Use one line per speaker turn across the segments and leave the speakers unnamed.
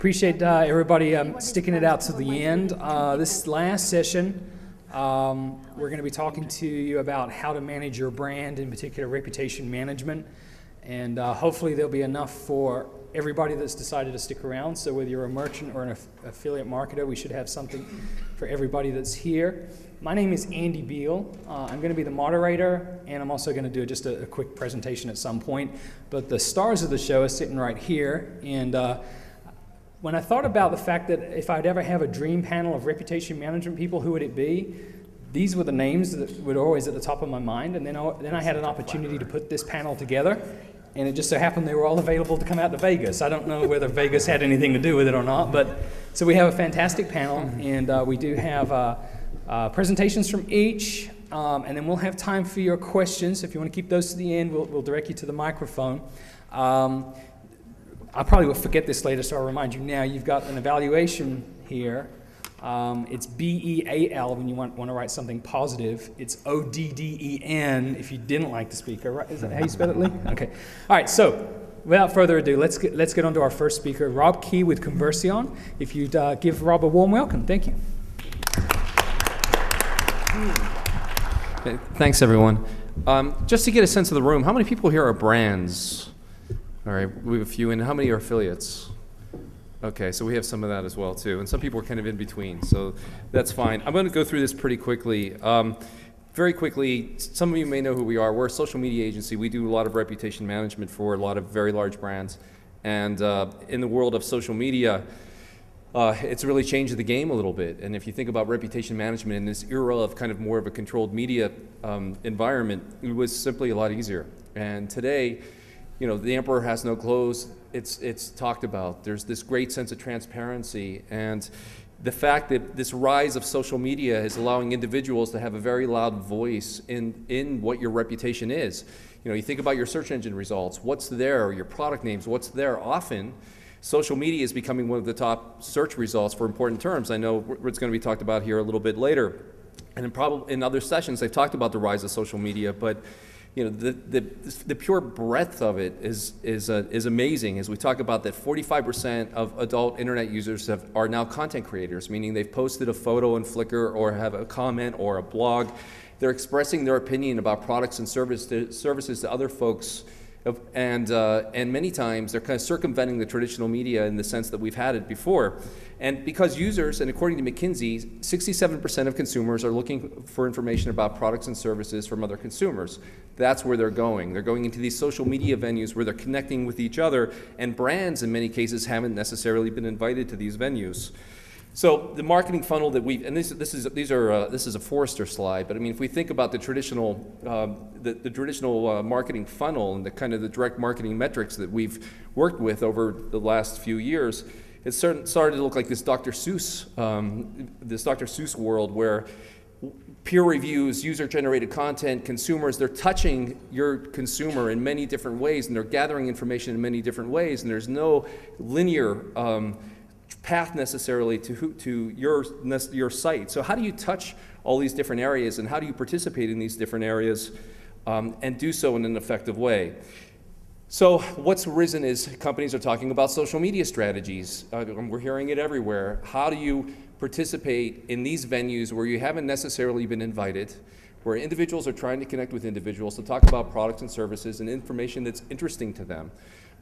Appreciate everybody sticking it out to the end. This last session, we're going to be talking to you about how to manage your brand, in particular reputation management, and hopefully there'll be enough for everybody that's decided to stick around. So whether you're a merchant or an affiliate marketer, we should have something for everybody that's here. My name is Andy Beal. I'm going to be the moderator, and I'm also going to do just a quick presentation at some point. But the stars of the show are sitting right here, and when I thought about the fact that if I'd ever have a dream panel of reputation management people, who would it be? These were the names that were always at the top of my mind, and then I had an opportunity to put this panel together, and it just so happened they were all available to come out to Vegas. I don't know whether Vegas had anything to do with it or not, but so we have a fantastic panel, and we do have presentations from each, and then we'll have time for your questions. If you want to keep those to the end, we'll direct you to the microphone. I probably will forget this later, so I'll remind you now. You've got an evaluation here. It's B-E-A-L when you want to write something positive. It's O-D-D-E-N if you didn't like the speaker. Right? Is that how you spell it, Lee? Okay. All right, so without further ado, let's get on to our first speaker, Rob Key with Converseon. If you'd give Rob a warm welcome. Thank you.
Thanks, everyone. Just to get a sense of the room, how many people here are brands? All right, we have a few, and how many are affiliates? Okay, so we have some of that as well, too, and some people are kind of in between, so that's fine. I'm going to go through this pretty quickly. Very quickly, some of you may know who we are. We're a social media agency. We do a lot of reputation management for a lot of very large brands, and in the world of social media, it's really changed the game a little bit. And if you think about reputation management in this era of kind of more of a controlled media environment, it was simply a lot easier. And today, you know, the emperor has no clothes. It's talked about. There's this great sense of transparency, and the fact that this rise of social media is allowing individuals to have a very loud voice in what your reputation is. You know, you think about your search engine results. What's there? Your product names. What's there? Often, social media is becoming one of the top search results for important terms. I know it's going to be talked about here a little bit later, and in other sessions, I've talked about the rise of social media, but you know, the pure breadth of it is amazing. As we talk about that 45% of adult internet users are now content creators, meaning they've posted a photo on Flickr or have a comment or a blog. They're expressing their opinion about products and services to other folks, and many times they're kind of circumventing the traditional media in the sense that we've had it before. And because users, and according to McKinsey, 67% of consumers are looking for information about products and services from other consumers. That's where they're going. They're going into these social media venues where they're connecting with each other, and brands in many cases haven't necessarily been invited to these venues. So the marketing funnel that this is a Forrester slide, but I mean, if we think about the traditional marketing funnel and the kind of the direct marketing metrics that we've worked with over the last few years, it started to look like this Dr. Seuss world where peer reviews, user-generated content, consumers, they're touching your consumer in many different ways, and they're gathering information in many different ways, and there's no linear path necessarily to your site. So how do you touch all these different areas, and how do you participate in these different areas and do so in an effective way? So what's arisen is companies are talking about social media strategies. We're hearing it everywhere. How do you participate in these venues where you haven't necessarily been invited, where individuals are trying to connect with individuals to talk about products and services and information that's interesting to them?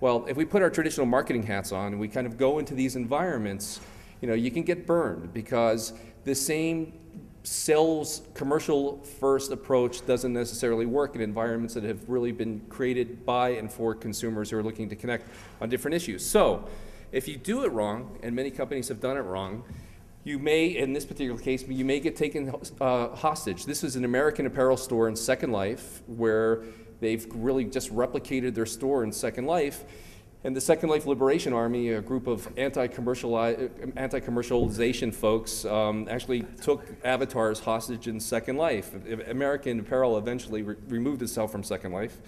Well, if we put our traditional marketing hats on and we kind of go into these environments, you know, you can get burned because the same sales commercial first approach doesn't necessarily work in environments that have really been created by and for consumers who are looking to connect on different issues. So if you do it wrong, and many companies have done it wrong, you may, in this particular case, you may get taken hostage. This is an American Apparel store in Second Life where they've really just replicated their store in Second Life. And the Second Life Liberation Army, a group of anti-commercialization folks, actually took avatars hostage in Second Life. American Apparel eventually removed itself from Second Life.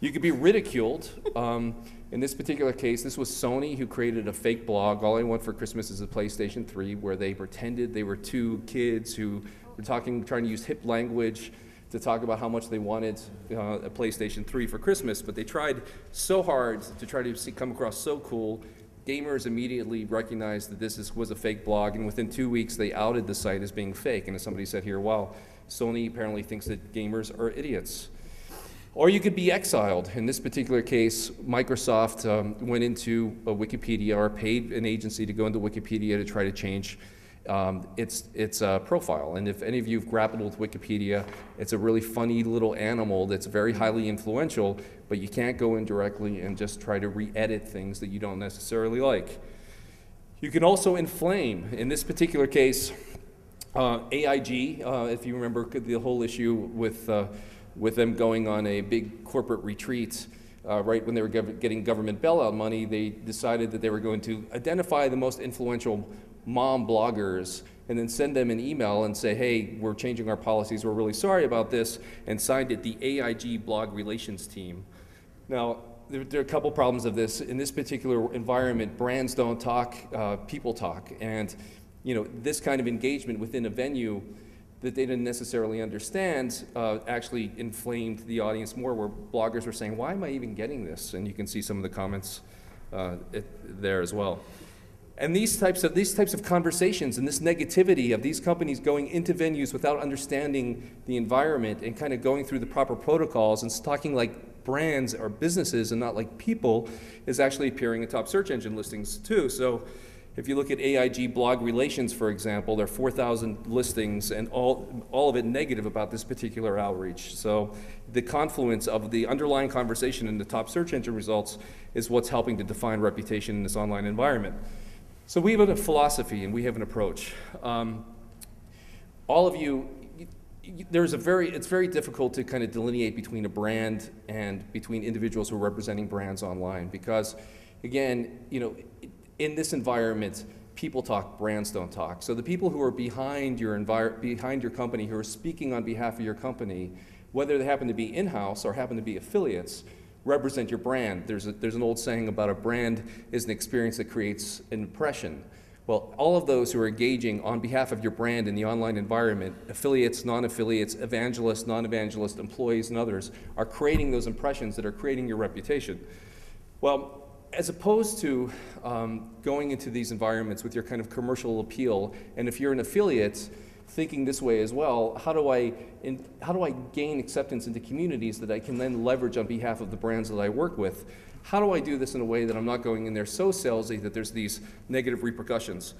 You could be ridiculed. In this particular case, this was Sony who created a fake blog, All I Want for Christmas is a PlayStation 3, where they pretended they were two kids who were trying to use hip language to talk about how much they wanted a PlayStation 3 for Christmas, but they tried so hard to try to come across so cool gamers immediately recognized that this was a fake blog, and within 2 weeks they outed the site as being fake. And as somebody said here, well, Sony apparently thinks that gamers are idiots. Or you could be exiled. In this particular case, Microsoft went into Wikipedia, or paid an agency to go into Wikipedia to try to change its profile. And if any of you have grappled with Wikipedia, it's a really funny little animal that's very highly influential, but you can't go in directly and just try to re-edit things that you don't necessarily like. You can also inflame. In this particular case, AIG, if you remember the whole issue with them going on a big corporate retreat, right when they were getting government bailout money, they decided that they were going to identify the most influential mom bloggers and then send them an email and say, hey, we're changing our policies, we're really sorry about this, and signed it the AIG blog relations team. Now, there are a couple problems of this. In this particular environment, brands don't talk, people talk. And this kind of engagement within a venue that they didn't necessarily understand actually inflamed the audience more, where bloggers were saying, why am I even getting this? And you can see some of the comments there as well. And these types of conversations and this negativity of these companies going into venues without understanding the environment and kind of going through the proper protocols and talking like brands or businesses and not like people is actually appearing in top search engine listings too. So if you look at AIG blog relations, for example, there are 4,000 listings and all of it negative about this particular outreach. So the confluence of the underlying conversation and the top search engine results is what's helping to define reputation in this online environment. So we have a philosophy and we have an approach. All of you, it's very difficult to kind of delineate between a brand and between individuals who are representing brands online, because again, in this environment, people talk, brands don't talk. So the people who are behind your company, who are speaking on behalf of your company, whether they happen to be in-house or happen to be affiliates, represent your brand. There's an old saying about a brand is an experience that creates an impression. Well, all of those who are engaging on behalf of your brand in the online environment, affiliates, non-affiliates, evangelists, non-evangelists, employees, and others, are creating those impressions that are creating your reputation. Well, as opposed to going into these environments with your kind of commercial appeal, and if you're an affiliate, thinking this way as well, how do I gain acceptance into communities that I can then leverage on behalf of the brands that I work with? How do I do this in a way that I'm not going in there so salesy that there's these negative repercussions?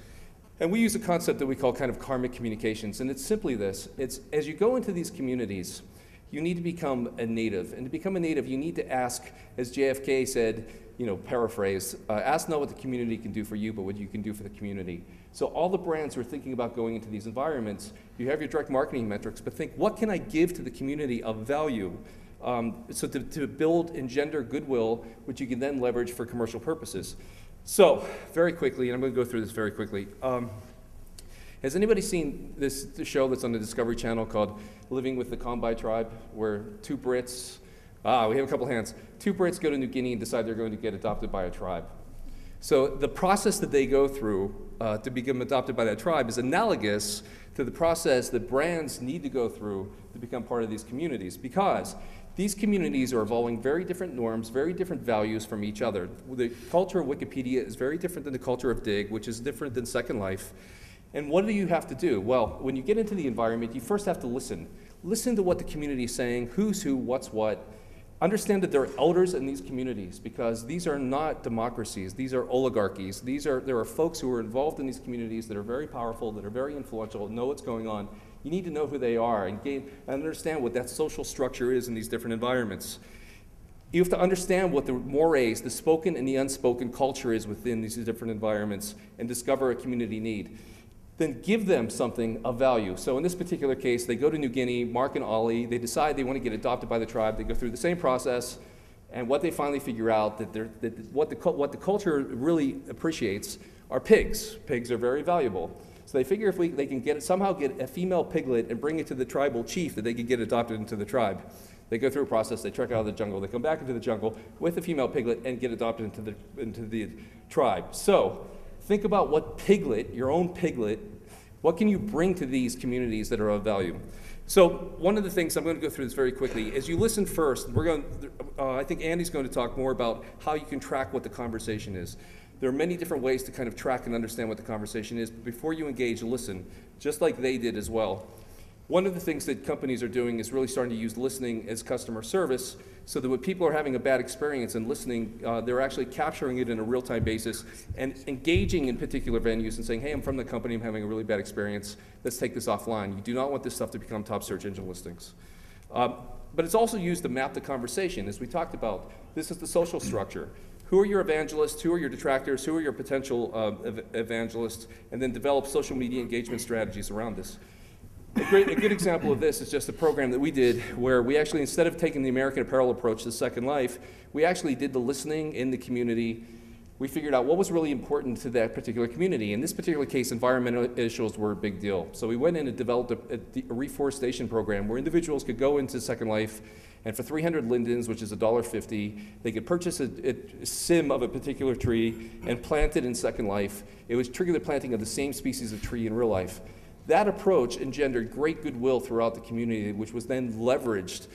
And we use a concept that we call kind of karmic communications, and it's simply this. It's as you go into these communities, you need to become a native. And to become a native, you need to ask, as JFK said, paraphrase, ask not what the community can do for you, but what you can do for the community. So all the brands who are thinking about going into these environments, you have your direct marketing metrics, but think, what can I give to the community of value? So to build, engender goodwill, which you can then leverage for commercial purposes. So very quickly, and I'm going to go through this very quickly. Has anybody seen this show that's on the Discovery Channel called Living with the Kombai Tribe, where two Brits, we have a couple hands, two Brits go to New Guinea and decide they're going to get adopted by a tribe. So the process that they go through to become adopted by that tribe is analogous to the process that brands need to go through to become part of these communities, because these communities are evolving very different norms, very different values from each other. The culture of Wikipedia is very different than the culture of Dig, which is different than Second Life. And what do you have to do? Well, when you get into the environment, you first have to listen. Listen to what the community is saying, who's who, what's what. Understand that there are elders in these communities, because these are not democracies, these are oligarchies. There are folks who are involved in these communities that are very powerful, that are very influential, know what's going on. You need to know who they are and understand what that social structure is in these different environments. You have to understand what the mores, the spoken and the unspoken culture is within these different environments, and discover a community need. Then give them something of value. So in this particular case, they go to New Guinea, Mark and Ollie, they decide they want to get adopted by the tribe, they go through the same process, and what they finally figure out what the culture really appreciates are pigs. Pigs are very valuable. So they figure if they can somehow get a female piglet and bring it to the tribal chief, that they could get adopted into the tribe. They go through a process, they trek out of the jungle, they come back into the jungle with a female piglet and get adopted into the tribe. So think about what piglet, your own piglet, what can you bring to these communities that are of value? So one of the things, I'm going to go through this very quickly, as you listen first, I think Andy's going to talk more about how you can track what the conversation is. There are many different ways to kind of track and understand what the conversation is. But before you engage, listen, just like they did as well. One of the things that companies are doing is really starting to use listening as customer service, so that when people are having a bad experience and listening, they're actually capturing it in a real-time basis and engaging in particular venues and saying, hey, I'm from the company, I'm having a really bad experience, let's take this offline. You do not want this stuff to become top search engine listings. But it's also used to map the conversation. As we talked about, this is the social structure. Who are your evangelists? Who are your detractors? Who are your potential evangelists? And then develop social media engagement strategies around this. A good example of this is just a program that we did where we actually, instead of taking the American Apparel approach to Second Life, we actually did the listening in the community. We figured out what was really important to that particular community. In this particular case, environmental issues were a big deal. So we went in and developed a reforestation program where individuals could go into Second Life, and for 300 lindens, which is $1.50, they could purchase a sim of a particular tree and plant it in Second Life. It was trigger the planting of the same species of tree in real life. That approach engendered great goodwill throughout the community, which was then leveraged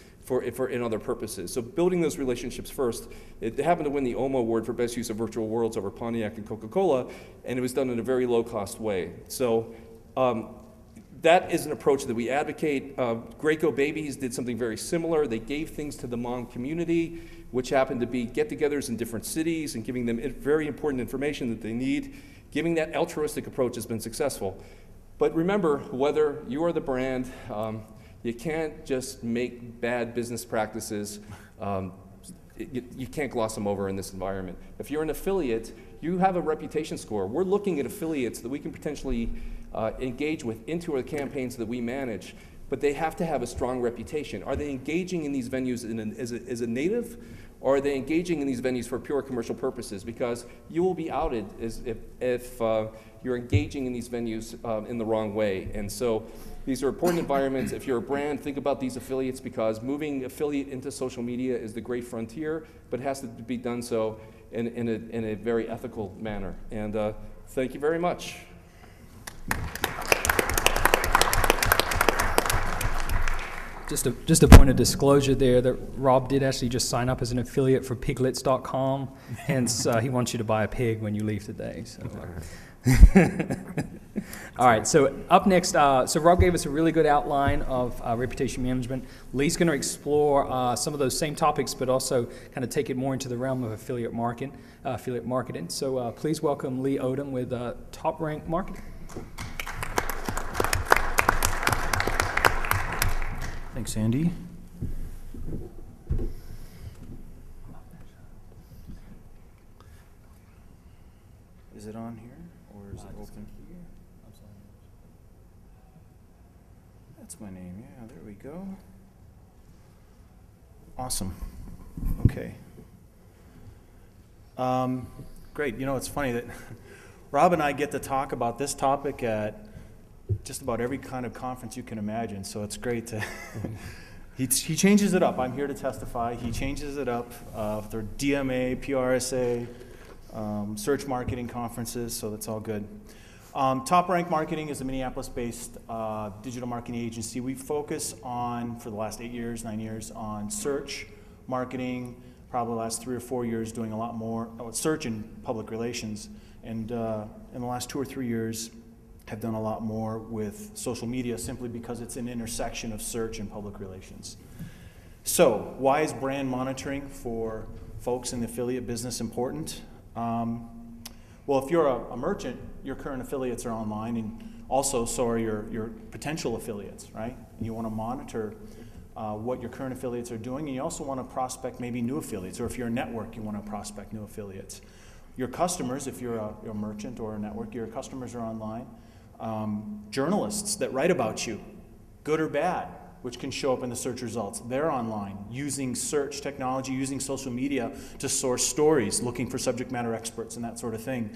in other purposes. So building those relationships first, it happened to win the OMA award for best use of virtual worlds over Pontiac and Coca-Cola, and it was done in a very low-cost way. So that is an approach that we advocate. Great Go Babies did something very similar. They gave things to the mom community, which happened to be get-togethers in different cities and giving them very important information that they need. Giving that altruistic approach has been successful. But remember, whether you are the brand, you can't just make bad business practices, you can't gloss them over in this environment. If you're an affiliate, you have a reputation score. We're looking at affiliates that we can potentially engage with into our campaigns that we manage, but they have to have a strong reputation. Are they engaging in these venues as a native, or are they engaging in these venues for pure commercial purposes? Because you will be outed if you're engaging in these venues in the wrong way. And so these are important environments. If you're a brand, think about these affiliates, because moving affiliate into social media is the great frontier, but it has to be done so in a very ethical manner. And thank you very much.
Just a point of disclosure there that Rob did actually just sign up as an affiliate for piglets.com, hence he wants you to buy a pig when you leave today. So. All right, so up next, so Rob gave us a really good outline of reputation management. Lee's going to explore some of those same topics, but also kind of take it more into the realm of affiliate marketing. So please welcome Lee Odden with TopRank Marketing.
Thanks, Andy. Is it on here, or is it open? That's my name, yeah, there we go. Awesome. Okay. Great, you know, it's funny that Rob and I get to talk about this topic at just about every kind of conference you can imagine, so it's great to he changes it up. I'm here to testify. He changes it up through DMA, PRSA, search marketing conferences, so that's all good. TopRank Marketing is a Minneapolis-based digital marketing agency. We focus on, for the last 9 years, on search marketing, probably the last 3 or 4 years doing a lot more search and public relations, and in the last 2 or 3 years have done a lot more with social media, simply because it's an intersection of search and public relations. So why is brand monitoring for folks in the affiliate business important? Well, if you're a merchant, your current affiliates are online, and also so are your potential affiliates, right? And you want to monitor what your current affiliates are doing, and you also want to prospect maybe new affiliates, or if you're a network, you want to prospect new affiliates. Your customers, if you're a merchant or a network, your customers are online. Journalists that write about you, good or bad, which can show up in the search results, they're online using search technology, using social media to source stories, looking for subject matter experts and that sort of thing.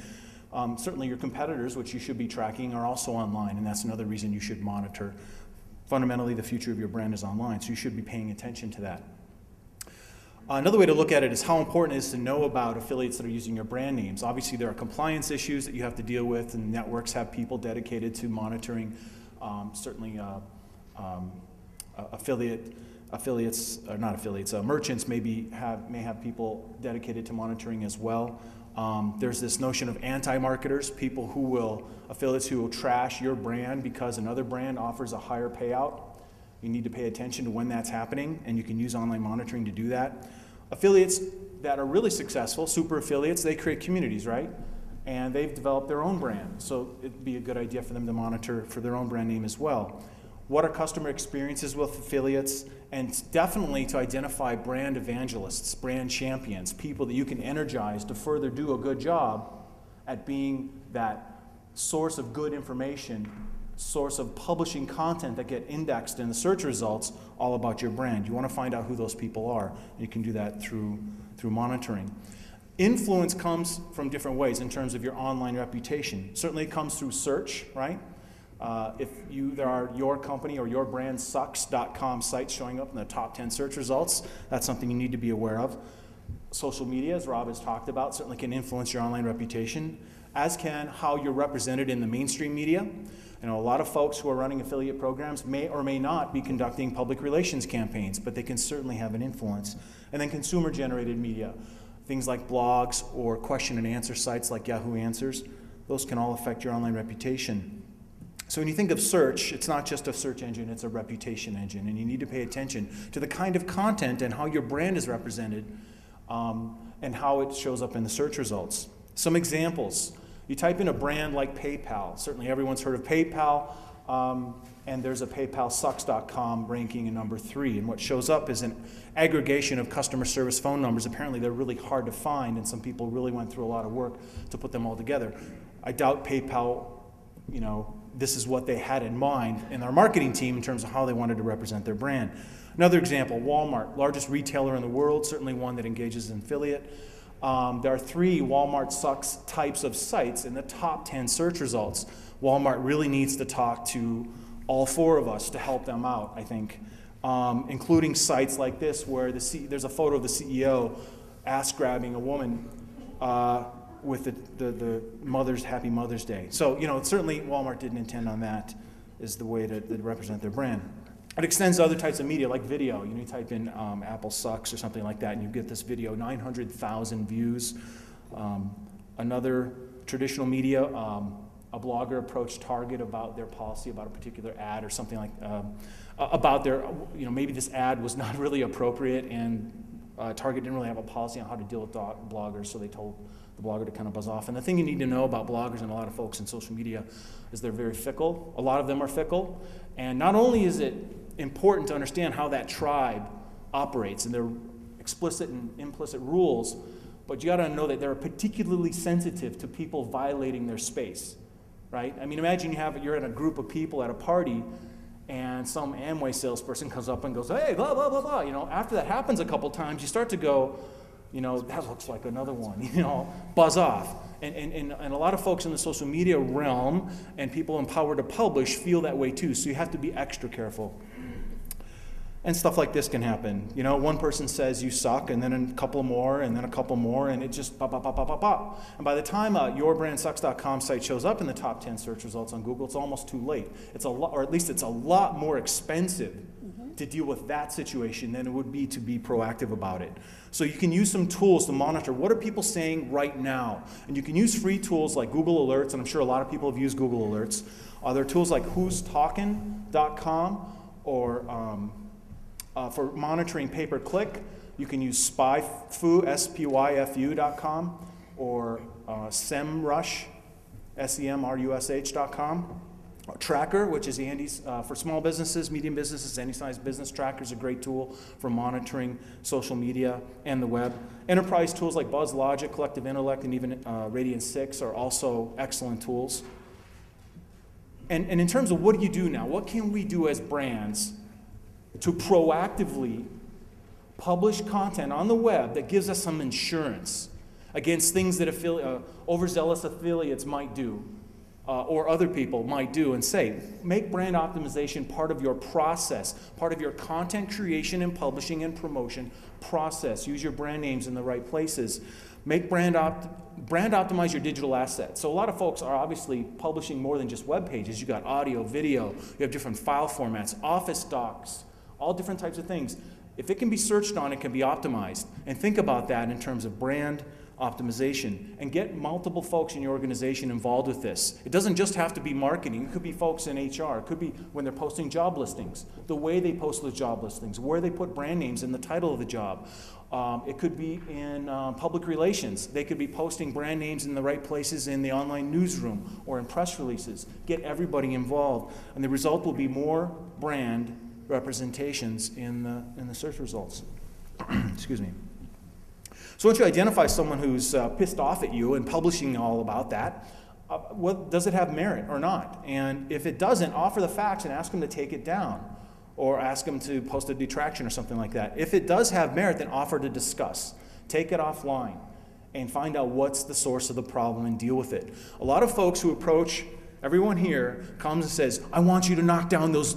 Certainly your competitors, which you should be tracking, are also online, and that's another reason you should monitor. Fundamentally, the future of your brand is online, so you should be paying attention to that. Another way to look at it is how important it is to know about affiliates that are using your brand names. Obviously, there are compliance issues that you have to deal with, and networks have people dedicated to monitoring. Certainly, merchants may have people dedicated to monitoring as well. There's this notion of anti-marketers, affiliates who will trash your brand because another brand offers a higher payout. You need to pay attention to when that's happening, and you can use online monitoring to do that. Affiliates that are really successful, super affiliates, they create communities, right? And they've developed their own brand, so it'd be a good idea for them to monitor for their own brand name as well. What are customer experiences with affiliates? And definitely to identify brand evangelists, brand champions, people that you can energize to further do a good job at being that source of good information, source of publishing content that get indexed in the search results all about your brand. You want to find out who those people are. You can do that through monitoring. Influence comes from different ways in terms of your online reputation. Certainly it comes through search, right? If there are your company or your brand sucks.com sites showing up in the top 10 search results, that's something you need to be aware of. Social media, as Rob has talked about, certainly can influence your online reputation, as can how you're represented in the mainstream media. You know, a lot of folks who are running affiliate programs may or may not be conducting public relations campaigns, but they can certainly have an influence. And then consumer-generated media, things like blogs or question and answer sites like Yahoo Answers, those can all affect your online reputation. So when you think of search, it's not just a search engine, it's a reputation engine, and you need to pay attention to the kind of content and how your brand is represented and how it shows up in the search results. Some examples. You type in a brand like PayPal. Certainly everyone's heard of PayPal, and there's a PayPalSucks.com ranking in number 3. And what shows up is an aggregation of customer service phone numbers. Apparently they're really hard to find, and some people really went through a lot of work to put them all together. I doubt PayPal, this is what they had in mind in their marketing team in terms of how they wanted to represent their brand. Another example, Walmart, largest retailer in the world, certainly one that engages an affiliate. There are 3 Walmart Sucks types of sites in the top 10 search results. Walmart really needs to talk to all 4 of us to help them out, I think, including sites like this where there's a photo of the CEO ass-grabbing a woman with the Happy Mother's Day. So, certainly Walmart didn't intend on that as the way to represent their brand. It extends to other types of media, like video. You type in Apple sucks or something like that, and you get this video, 900,000 views. Another traditional media, a blogger approached Target about their policy about a particular ad or something like about their, maybe this ad was not really appropriate, and Target didn't really have a policy on how to deal with bloggers, so they told the blogger to kind of buzz off. And the thing you need to know about bloggers and a lot of folks in social media is they're very fickle. A lot of them are fickle. And not only is it important to understand how that tribe operates and their explicit and implicit rules, but you got to know that they're particularly sensitive to people violating their space, right? I mean, imagine you're in a group of people at a party, and some Amway salesperson comes up and goes, hey, blah, blah, blah, blah. After that happens a couple times, you start to go, that looks like another one, buzz off. And a lot of folks in the social media realm and people empowered to publish feel that way too, so you have to be extra careful. And stuff like this can happen. One person says you suck, and then a couple more, and then a couple more, and it just pop, pop, pop, pop, pop, pop. And by the time a yourbrandsucks.com site shows up in the top 10 search results on Google, it's almost too late. It's a lot, or at least it's a lot more expensive to deal with that situation than it would be to be proactive about it. So you can use some tools to monitor what are people saying right now. And you can use free tools like Google Alerts, and I'm sure a lot of people have used Google Alerts. There are tools like whostalkin.com, or for monitoring pay-per-click, you can use Spyfu, SPYFU.com, or SEMrush, SEMRUSH.com. Tracker, which is Andy's for small businesses, medium businesses, any size business. Tracker is a great tool for monitoring social media and the web. Enterprise tools like BuzzLogic, Collective Intellect, and even Radiant 6 are also excellent tools. And in terms of what do you do now? What can we do as brands to proactively publish content on the web that gives us some insurance against things that overzealous affiliates might do? Or other people might do and say, make brand optimization part of your process, part of your content creation and publishing and promotion process. Use your brand names in the right places. Make brand optimize your digital assets. So a lot of folks are obviously publishing more than just web pages. You got audio, video, you have different file formats, Office docs, all different types of things. If it can be searched on, it can be optimized. And think about that in terms of brand optimization, and get multiple folks in your organization involved with this. It doesn't just have to be marketing. It could be folks in HR. It could be when they're posting job listings, the way they post those job listings, where they put brand names in the title of the job. It could be in public relations. They could be posting brand names in the right places in the online newsroom or in press releases. Get everybody involved, and the result will be more brand representations in the search results. Excuse me. So once you identify someone who's pissed off at you and publishing all about that, does it have merit or not? And if it doesn't, offer the facts and ask them to take it down, or ask them to post a detraction or something like that. If it does have merit, then offer to discuss. Take it offline and find out what's the source of the problem and deal with it. A lot of folks who approach everyone here comes and says, I want you to knock down those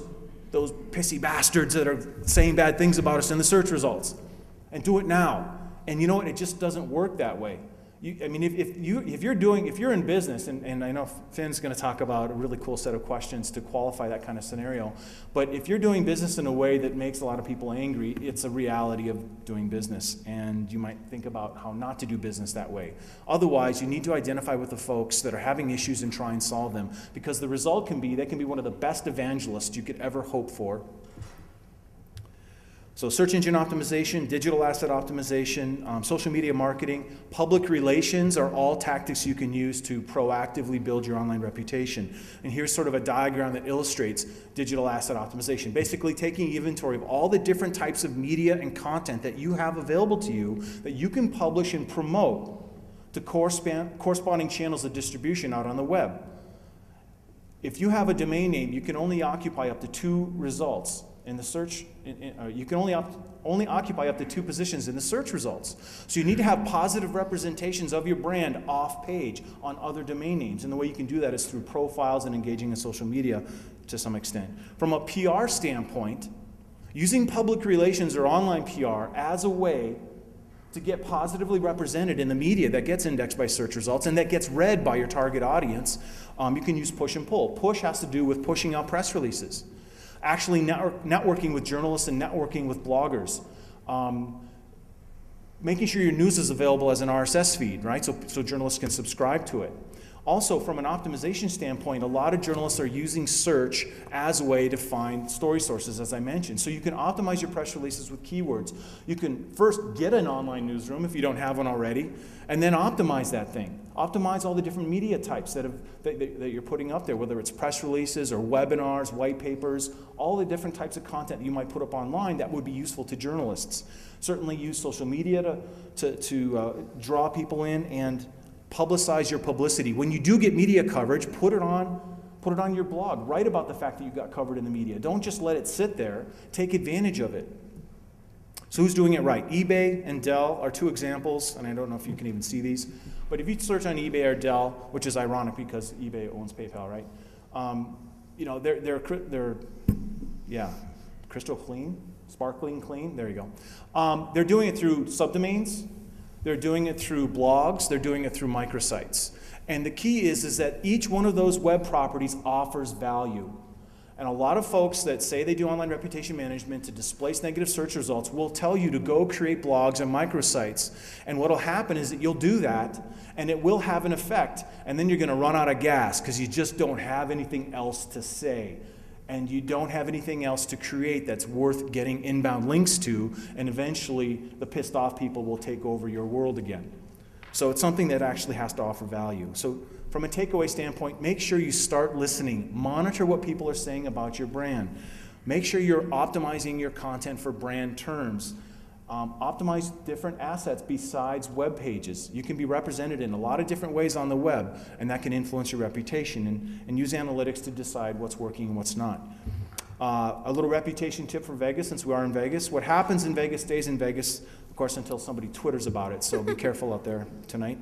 pissy bastards that are saying bad things about us in the search results. And do it now. And you know what? It just doesn't work that way. If you're in business, and I know Finn's going to talk about a really cool set of questions to qualify that kind of scenario, but if you're doing business in a way that makes a lot of people angry, it's a reality of doing business, and you might think about how not to do business that way. Otherwise, you need to identify with the folks that are having issues and try and solve them, because the result can be they can be one of the best evangelists you could ever hope for. So search engine optimization, digital asset optimization, social media marketing, public relations are all tactics you can use to proactively build your online reputation. And here's sort of a diagram that illustrates digital asset optimization. Basically taking inventory of all the different types of media and content that you have available to you that you can publish and promote to corresponding channels of distribution out on the web. If you have a domain name, you can only occupy up to 2 results. In the search, you can only occupy up to 2 positions in the search results. So you need to have positive representations of your brand off page on other domain names. And the way you can do that is through profiles and engaging in social media to some extent. From a PR standpoint, using public relations or online PR as a way to get positively represented in the media that gets indexed by search results and that gets read by your target audience, you can use push and pull. Push has to do with pushing out press releases. Actually networking with journalists and networking with bloggers. Making sure your news is available as an RSS feed, right? So journalists can subscribe to it. Also, from an optimization standpoint, a lot of journalists are using search as a way to find story sources, as I mentioned. So you can optimize your press releases with keywords. You can first get an online newsroom if you don't have one already, and then optimize that thing. Optimize all the different media types that you're putting up there, whether it's press releases or webinars, white papers, all the different types of content you might put up online that would be useful to journalists. Certainly use social media to draw people in and publicize your publicity. When you do get media coverage, put it on your blog. Write about the fact that you got covered in the media. Don't just let it sit there. Take advantage of it. So who's doing it right? eBay and Dell are 2 examples, and I don't know if you can even see these, but if you search on eBay or Dell, which is ironic because eBay owns PayPal, right? They're crystal clean, sparkling clean. There you go. They're doing it through subdomains. They're doing it through blogs. They're doing it through microsites. And the key is that each one of those web properties offers value. And a lot of folks that say they do online reputation management to displace negative search results will tell you to go create blogs and microsites. And what will happen is that you'll do that, and it will have an effect. And then you're going to run out of gas because you just don't have anything else to say. And you don't have anything else to create that's worth getting inbound links to, and eventually the pissed off people will take over your world again. So it's something that actually has to offer value. So from a takeaway standpoint, make sure you start listening. Monitor what people are saying about your brand. Make sure you're optimizing your content for brand terms. Optimize different assets besides web pages. You can be represented in a lot of different ways on the web, and that can influence your reputation, and use analytics to decide what's working and what's not. A little reputation tip for Vegas, since we are in Vegas. What happens in Vegas stays in Vegas, of course, until somebody twitters about it, so be careful out there tonight.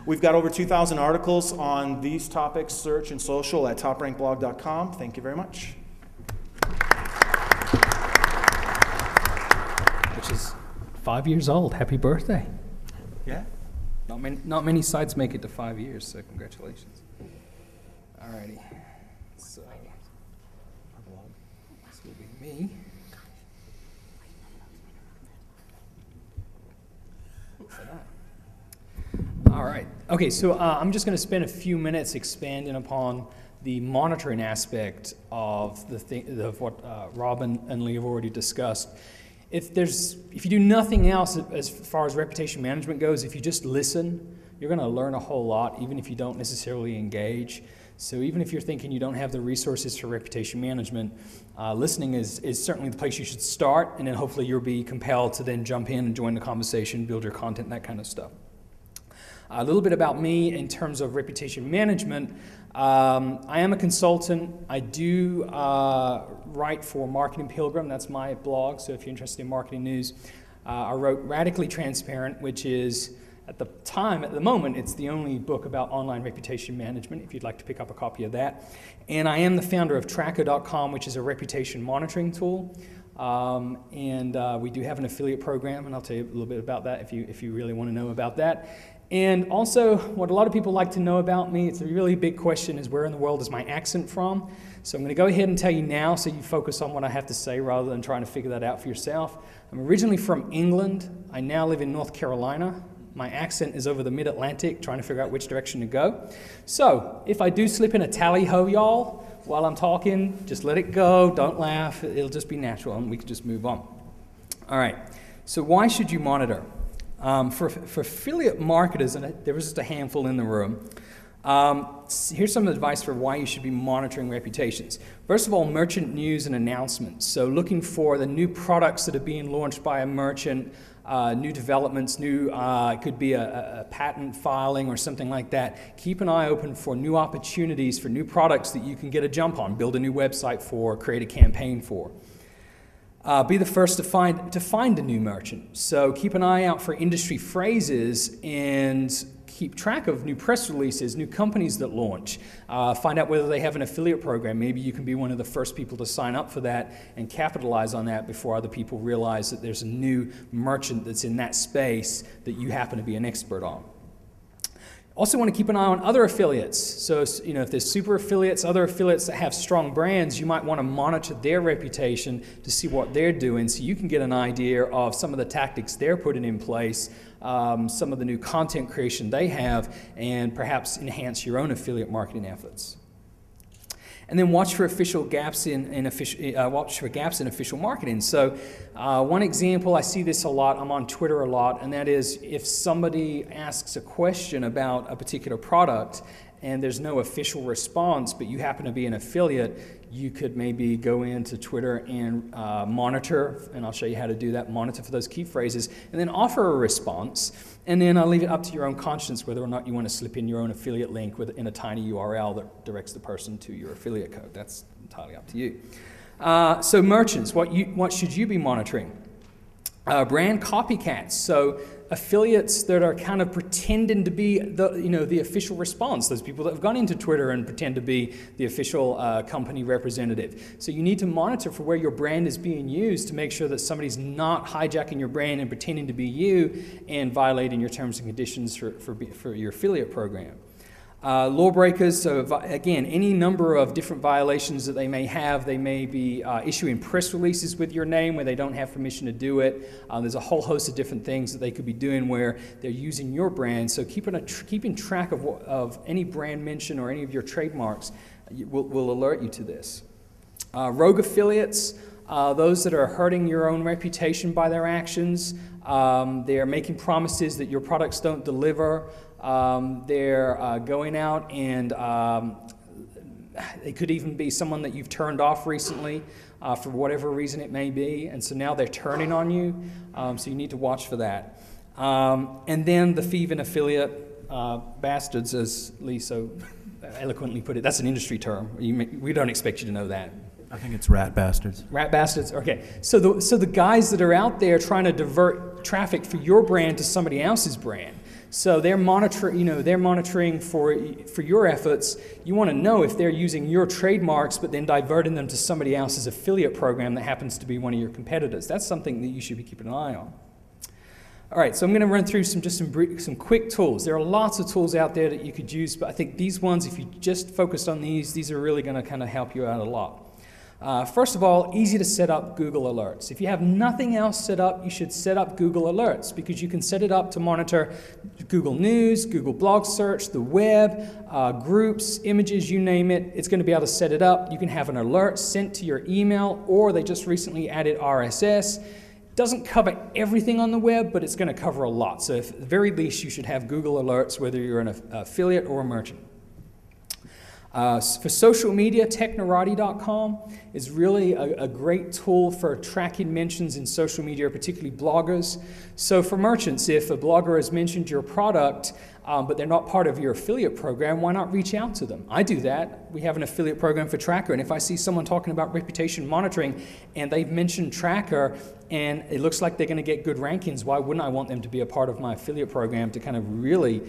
We've got over 2,000 articles on these topics, search and social, at toprankblog.com. Thank you very much.
Which is 5 years old. Happy birthday.
Yeah.
Not many sites make it to 5 years, so congratulations. Alrighty. So this will be me. What's that? Okay, so I'm just going to spend a few minutes expanding upon the monitoring aspect of of what Rob and Lee have already discussed. If you do nothing else as far as reputation management goes, if you just listen, you're going to learn a whole lot, even if you don't necessarily engage. So even if you're thinking you don't have the resources for reputation management, listening is certainly the place you should start, and then hopefully you'll be compelled to then jump in and join the conversation, build your content, that kind of stuff. A little bit about me in terms of reputation management. I am a consultant. I do write for Marketing Pilgrim. That's my blog, so if you're interested in marketing news. I wrote Radically Transparent, which is, at the moment, it's the only book about online reputation management, if you'd like to pick up a copy of that. And I am the founder of Tracker.com, which is a reputation monitoring tool. We do have an affiliate program, and I'll tell you a little bit about that if you really want to know about that. And also, what a lot of people like to know about me, it's a really big question, is where in the world is my accent from? So I'm going to go ahead and tell you now so you focus on what I have to say rather than trying to figure that out for yourself. I'm originally from England. I now live in North Carolina. My accent is over the mid-Atlantic, trying to figure out which direction to go. So if I do slip in a tally-ho, y'all, while I'm talking, just let it go. Don't laugh. It'll just be natural, and we can just move on. All right. So why should you monitor? For affiliate marketers, and there was just a handful in the room, here's some advice for why you should be monitoring reputations. First of all, merchant news and announcements. So looking for the new products that are being launched by a merchant, new developments, it could be a patent filing or something like that. Keep an eye open for new opportunities for new products that you can get a jump on, build a new website for, create a campaign for. Be the first to find a new merchant. So keep an eye out for industry phrases and keep track of new press releases, new companies that launch. Find out whether they have an affiliate program. Maybe you can be one of the first people to sign up for that and capitalize on that before other people realize that there's a new merchant that's in that space that you happen to be an expert on. Also want to keep an eye on other affiliates. So, if there's super affiliates, other affiliates that have strong brands, you might want to monitor their reputation to see what they're doing so you can get an idea of some of the tactics they're putting in place, some of the new content creation they have, and perhaps enhance your own affiliate marketing efforts. And then watch for gaps in official marketing. So one example, I see this a lot, I'm on Twitter a lot, and that is if somebody asks a question about a particular product and there's no official response, but you happen to be an affiliate, you could maybe go into Twitter and monitor, and I'll show you how to do that, monitor for those key phrases, and then offer a response. And then I'll leave it up to your own conscience whether or not you want to slip in your own affiliate link in a tiny URL that directs the person to your affiliate code. That's entirely up to you. So merchants, what should you be monitoring? Brand copycats. So affiliates that are kind of pretending to be the official response. Those people that have gone into Twitter and pretend to be the official company representative. So you need to monitor for where your brand is being used to make sure that somebody's not hijacking your brand and pretending to be you and violating your terms and conditions for your affiliate program. Lawbreakers, so again, any number of different violations that they may be issuing press releases with your name where they don't have permission to do it. There's a whole host of different things that they could be doing where they're using your brand. So keeping track of any brand mention or any of your trademarks will alert you to this. Rogue affiliates, those that are hurting your own reputation by their actions. They're making promises that your products don't deliver. They're going out and it could even be someone that you've turned off recently for whatever reason it may be, and so now they're turning on you, so you need to watch for that. And then the thieving affiliate bastards, as Lee so eloquently put it, that's an industry term. We don't expect you to know that.
I think it's rat bastards.
Rat bastards, okay. So the guys that are out there trying to divert traffic for your brand to somebody else's brand. So they're monitoring for your efforts. You want to know if they're using your trademarks but then diverting them to somebody else's affiliate program that happens to be one of your competitors. That's something that you should be keeping an eye on. All right, so I'm going to run through some quick tools. There are lots of tools out there that you could use, but I think these ones, if you just focused on these are really going to kind of help you out a lot. First of all, easy to set up Google Alerts. If you have nothing else set up, you should set up Google Alerts because you can set it up to monitor Google News, Google Blog Search, the web, groups, images, you name it. It's going to be able to set it up. You can have an alert sent to your email, or they just recently added RSS. Doesn't cover everything on the web, but it's going to cover a lot. So at the very least, you should have Google Alerts, whether you're an affiliate or a merchant. For social media, technorati.com is really a great tool for tracking mentions in social media, particularly bloggers. So for merchants, if a blogger has mentioned your product, but they're not part of your affiliate program, why not reach out to them? I do that. We have an affiliate program for Tracker, and if I see someone talking about reputation monitoring and they've mentioned Tracker and it looks like they're going to get good rankings, why wouldn't I want them to be a part of my affiliate program to kind of really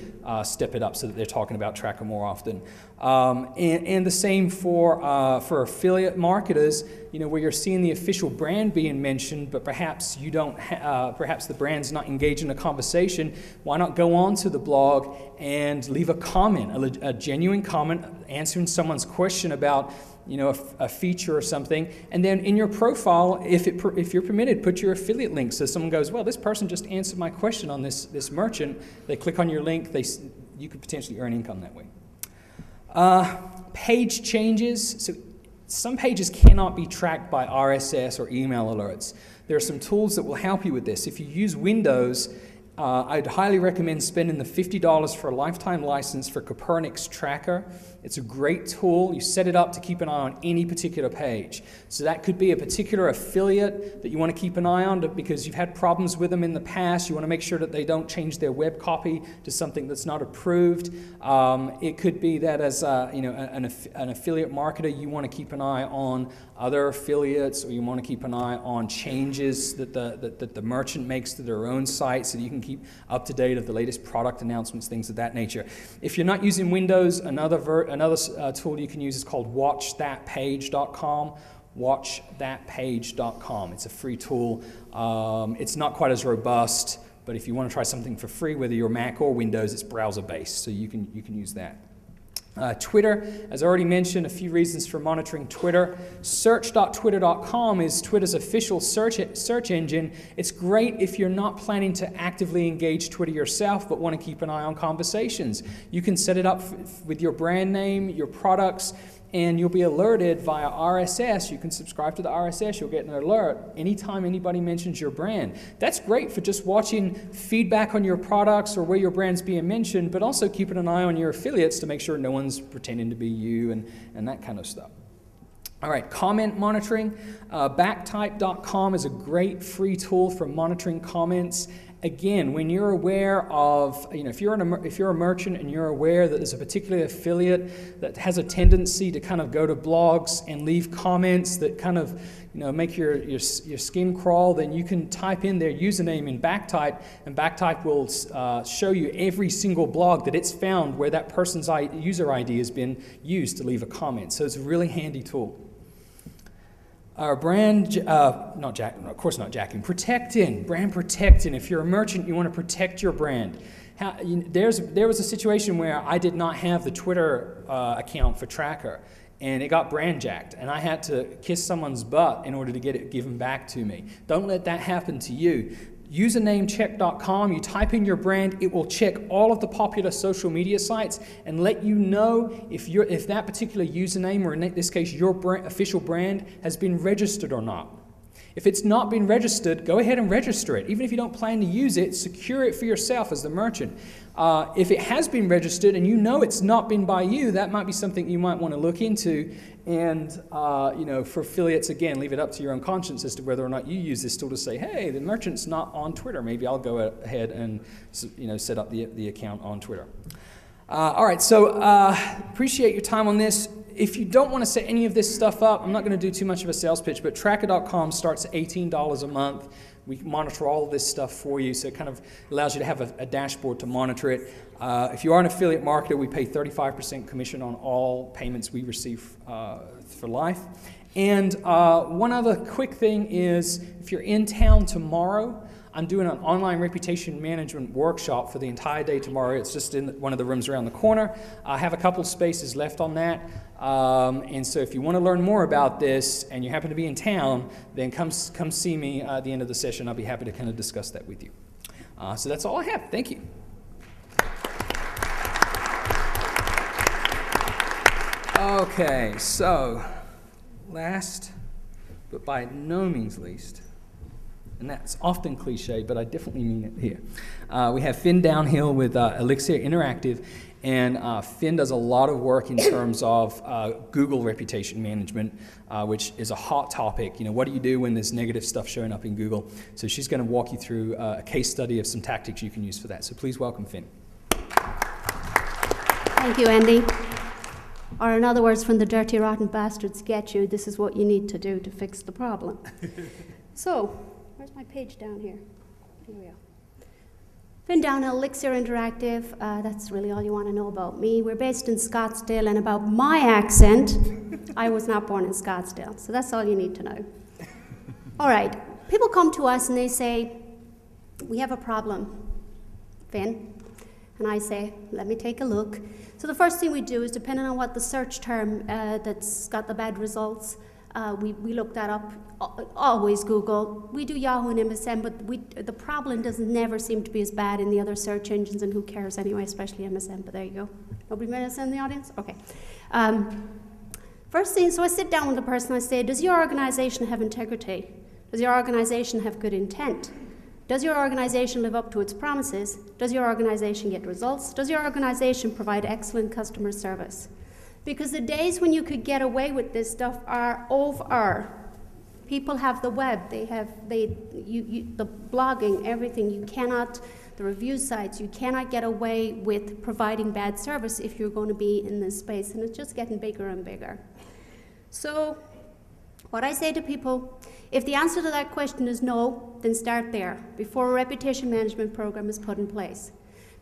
step it up so that they're talking about Tracker more often? And the same for affiliate marketers, where you're seeing the official brand being mentioned, but perhaps you don't, perhaps the brand's not engaged in a conversation. Why not go on to the blog and leave a comment, a genuine comment, answering someone's question about a feature or something, and then in your profile, if you're permitted, put your affiliate link. So someone goes, well, this person just answered my question on this merchant. They click on your link. You could potentially earn income that way. Page changes. So some pages cannot be tracked by RSS or email alerts. There are some tools that will help you with this. If you use Windows, I'd highly recommend spending the $50 for a lifetime license for Copernic's Tracker. It's a great tool. You set it up to keep an eye on any particular page. So that could be a particular affiliate that you want to keep an eye on because you've had problems with them in the past. You want to make sure that they don't change their web copy to something that's not approved. It could be that as an affiliate marketer, you want to keep an eye on other affiliates, or you want to keep an eye on changes that the merchant makes to their own site so that you can keep up to date of the latest product announcements, things of that nature. If you're not using Windows, another tool you can use is called watchthatpage.com. Watchthatpage.com. It's a free tool. It's not quite as robust, but if you want to try something for free, whether you're Mac or Windows, it's browser-based, so you can use that. Twitter, as I already mentioned, a few reasons for monitoring Twitter. Search.twitter.com is Twitter's official search engine. It's great if you're not planning to actively engage Twitter yourself but want to keep an eye on conversations. You can set it up with your brand name, your products, and you'll be alerted via RSS. You can subscribe to the RSS. You'll get an alert anytime anybody mentions your brand. That's great for just watching feedback on your products or where your brand's being mentioned, but also keeping an eye on your affiliates to make sure no one's pretending to be you and that kind of stuff. All right, comment monitoring. Backtype.com is a great free tool for monitoring comments. Again, when you're aware of, if you're a merchant and you're aware that there's a particular affiliate that has a tendency to kind of go to blogs and leave comments that kind of, make your skin crawl, then you can type in their username in Backtype, and Backtype will show you every single blog that it's found where that person's user ID has been used to leave a comment. So it's a really handy tool. Our brand, of course not jacking, protecting, brand protecting. If you're a merchant, you want to protect your brand. There was a situation where I did not have the Twitter account for Tracker, and it got brand jacked, and I had to kiss someone's butt in order to get it given back to me. Don't let that happen to you. Usernamecheck.com, you type in your brand, it will check all of the popular social media sites and let you know if that particular username, or in this case your official brand, has been registered or not. If it's not been registered, go ahead and register it. Even if you don't plan to use it, secure it for yourself as the merchant. If it has been registered and you know it's not been by you, that might be something you might want to look into. And for affiliates, again, leave it up to your own conscience as to whether or not you use this tool to say, hey, the merchant's not on Twitter. Maybe I'll go ahead and set up the account on Twitter. All right, so appreciate your time on this. If you don't want to set any of this stuff up, I'm not going to do too much of a sales pitch, but Tracker.com starts at $18 a month. We monitor all of this stuff for you, so it kind of allows you to have a dashboard to monitor it. If you are an affiliate marketer, we pay 35% commission on all payments we receive for life. And one other quick thing is, if you're in town tomorrow, I'm doing an online reputation management workshop for the entire day tomorrow. It's just in one of the rooms around the corner. I have a couple spaces left on that. And so if you want to learn more about this and you happen to be in town, then come see me at the end of the session. I'll be happy to kind of discuss that with you. So that's all I have. Thank you. Okay, so last, but by no means least, and that's often cliche, but I definitely mean it here. We have Fionn Downhill with Elixir Interactive, and Fionn does a lot of work in terms of Google reputation management, which is a hot topic. You know, what do you do when there's negative stuff showing up in Google? So she's going to walk you through a case study of some tactics you can use for that. So please welcome Fionn.
Thank you, Andy. Or in other words, when the dirty, rotten bastards get you, this is what you need to do to fix the problem. So, where's my page down here? Here we are. Fionn Downhill, Elixir Interactive. That's really all you want to know about me. We're based in Scottsdale, and about my accent, I was not born in Scottsdale. So that's all you need to know. All right. People come to us and they say, we have a problem, Fionn. And I say, let me take a look. So the first thing we do is, depending on what the search term that's got the bad results, we look that up. Always Google. We do Yahoo and MSN, but the problem doesn't never seem to be as bad in the other search engines, and who cares anyway, especially MSN, but there you go. Nobody MSN in the audience? Okay. First thing, so I sit down with the person, I say, does your organization have integrity? Does your organization have good intent? Does your organization live up to its promises? Does your organization get results? Does your organization provide excellent customer service? Because the days when you could get away with this stuff are over. People have the web, they have the blogging, everything. You cannot, the review sites, you cannot get away with providing bad service if you're going to be in this space, and it's just getting bigger and bigger. So what I say to people, if the answer to that question is no, then start there, before a reputation management program is put in place.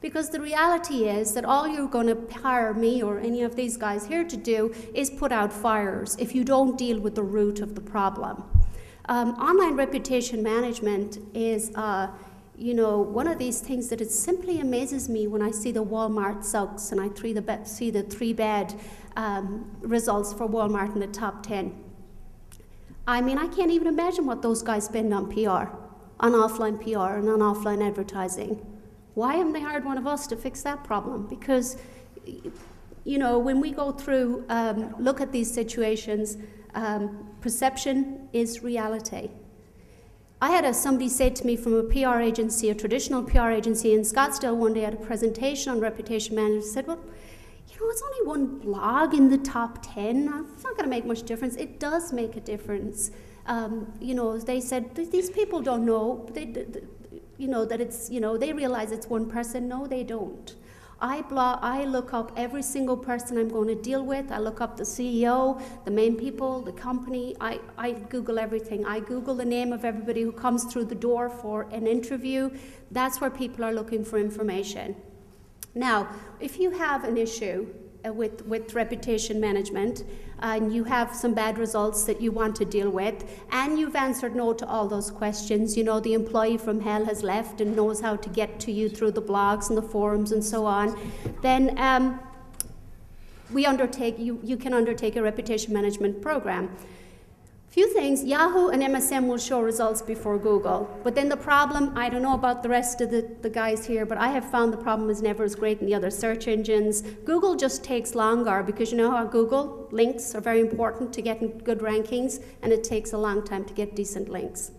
Because the reality is that all you're going to hire me or any of these guys here to do is put out fires if you don't deal with the root of the problem. Online reputation management is, one of these things that it simply amazes me when I see the Walmart sucks and I see the three bad results for Walmart in the top 10. I mean, I can't even imagine what those guys spend on PR, on offline PR and on offline advertising. Why haven't they hired one of us to fix that problem? Because, when we go through, look at these situations, perception is reality. I had somebody say to me from a PR agency, a traditional PR agency in Scottsdale one day at a presentation on reputation management, said, well, it's only one blog in the top 10. It's not going to make much difference. It does make a difference. They said, these people don't know, that it's, they realize it's one person. No, they don't. I look up every single person I'm going to deal with. I look up the CEO, the main people, the company. I Google everything. I Google the name of everybody who comes through the door for an interview. That's where people are looking for information. Now, if you have an issue with reputation management and you have some bad results that you want to deal with and you've answered no to all those questions, the employee from hell has left and knows how to get to you through the blogs and the forums and so on, then you can undertake a reputation management program. Few things, Yahoo and MSN will show results before Google, but then the problem, I don't know about the rest of the guys here, but I have found the problem is never as great in the other search engines. Google just takes longer because you know how Google links are very important to getting good rankings, and it takes a long time to get decent links.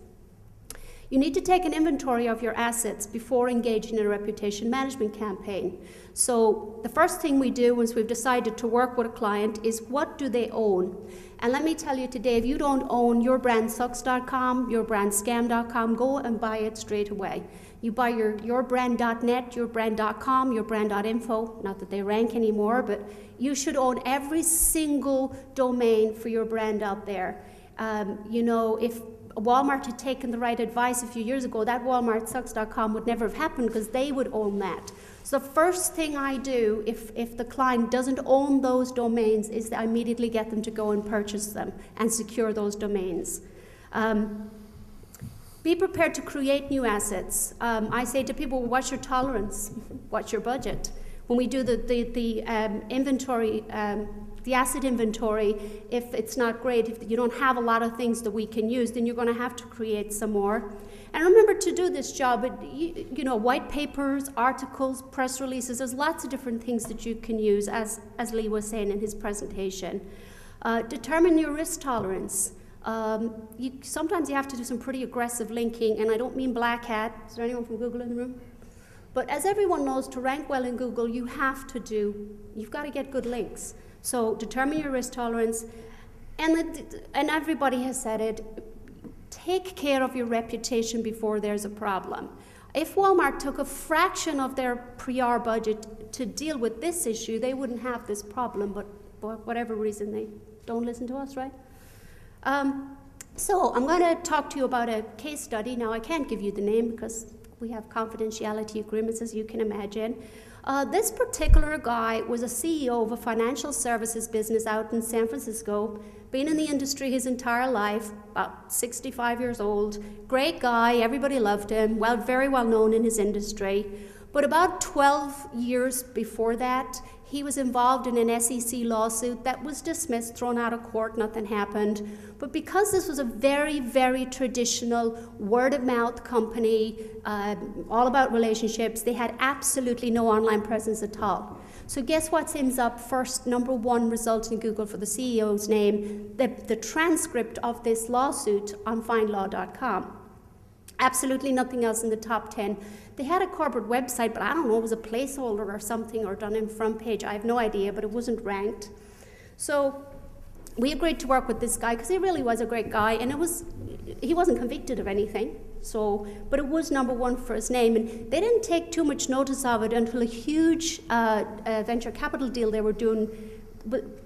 You need to take an inventory of your assets before engaging in a reputation management campaign. So the first thing we do once we've decided to work with a client is what do they own? And let me tell you today, if you don't own yourbrandsucks.com, yourbrandScam.com, go and buy it straight away. You buy yourbrand.net, yourbrand.com, yourbrand.info, not that they rank anymore, but you should own every single domain for your brand out there. If Walmart had taken the right advice a few years ago, that WalmartSucks.com would never have happened because they would own that. So the first thing I do if the client doesn't own those domains is that I immediately get them to go and purchase them and secure those domains. Be prepared to create new assets. I say to people, what's your tolerance? What's your budget? When we do the inventory, the asset inventory, if it's not great, if you don't have a lot of things that we can use, then you're going to have to create some more. And remember, to do this job, you know, white papers, articles, press releases, there's lots of different things that you can use, as Lee was saying in his presentation. Determine your risk tolerance. Sometimes you have to do some pretty aggressive linking, and I don't mean black hat. Is there anyone from Google in the room? But as everyone knows, to rank well in Google, you've got to get good links. So determine your risk tolerance, and everybody has said it, take care of your reputation before there's a problem. If Walmart took a fraction of their PR budget to deal with this issue, they wouldn't have this problem, but for whatever reason, they don't listen to us, right? So I'm going to talk to you about a case study. Now, I can't give you the name because we have confidentiality agreements, as you can imagine. This particular guy was a CEO of a financial services business out in San Francisco, been in the industry his entire life, about 65 years old, great guy, everybody loved him, very well known in his industry. But about 12 years before that, he was involved in an SEC lawsuit that was dismissed, thrown out of court, nothing happened. But because this was a very, very traditional word-of-mouth company, all about relationships, they had absolutely no online presence at all. So guess what ends up first, #1 result in Google for the CEO's name? The transcript of this lawsuit on findlaw.com. Absolutely nothing else in the top 10. They had a corporate website, but I don't know, it was a placeholder or something, or done in front page. I have no idea, but it wasn't ranked. So we agreed to work with this guy because he really was a great guy, and he wasn't convicted of anything. But it was #1 for his name, and they didn't take too much notice of it until a huge venture capital deal they were doing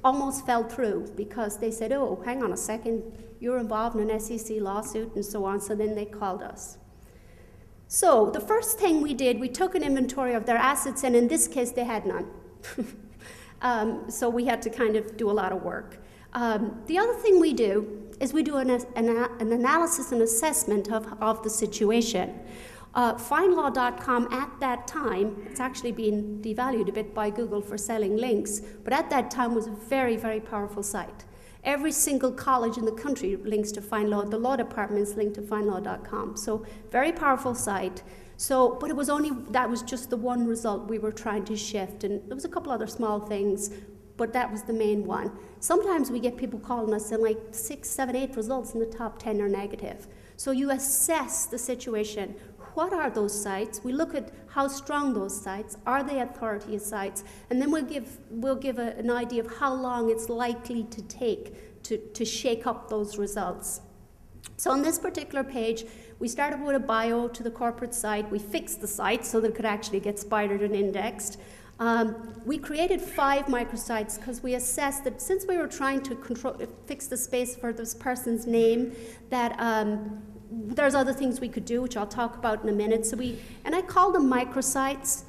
almost fell through, because they said, oh, hang on a second, you're involved in an SEC lawsuit and so on, so then they called us. So the first thing we did, we took an inventory of their assets, and in this case, they had none. So we had to kind of do a lot of work. The other thing we do is we do an analysis and assessment of the situation. Findlaw.com at that time, it's actually been devalued a bit by Google for selling links, but at that time was a very, very powerful site. Every single college in the country links to FindLaw. The law departments link to Findlaw.com. So very powerful site. But that was just the one result we were trying to shift, and there was a couple other small things, but that was the main one. Sometimes we get people calling us and like 6, 7, 8 results in the top 10 are negative. So you assess the situation. What are those sites? We look at how strong those sites are. They authority sites? And then we'll give an idea of how long it's likely to take to shake up those results. So on this particular page, we started with a bio to the corporate site. We fixed the site so that it could actually get spidered and indexed. We created 5 microsites because we assessed that since we were trying to fix the space for this person's name, that there's other things we could do, which I'll talk about in a minute. And I call them microsites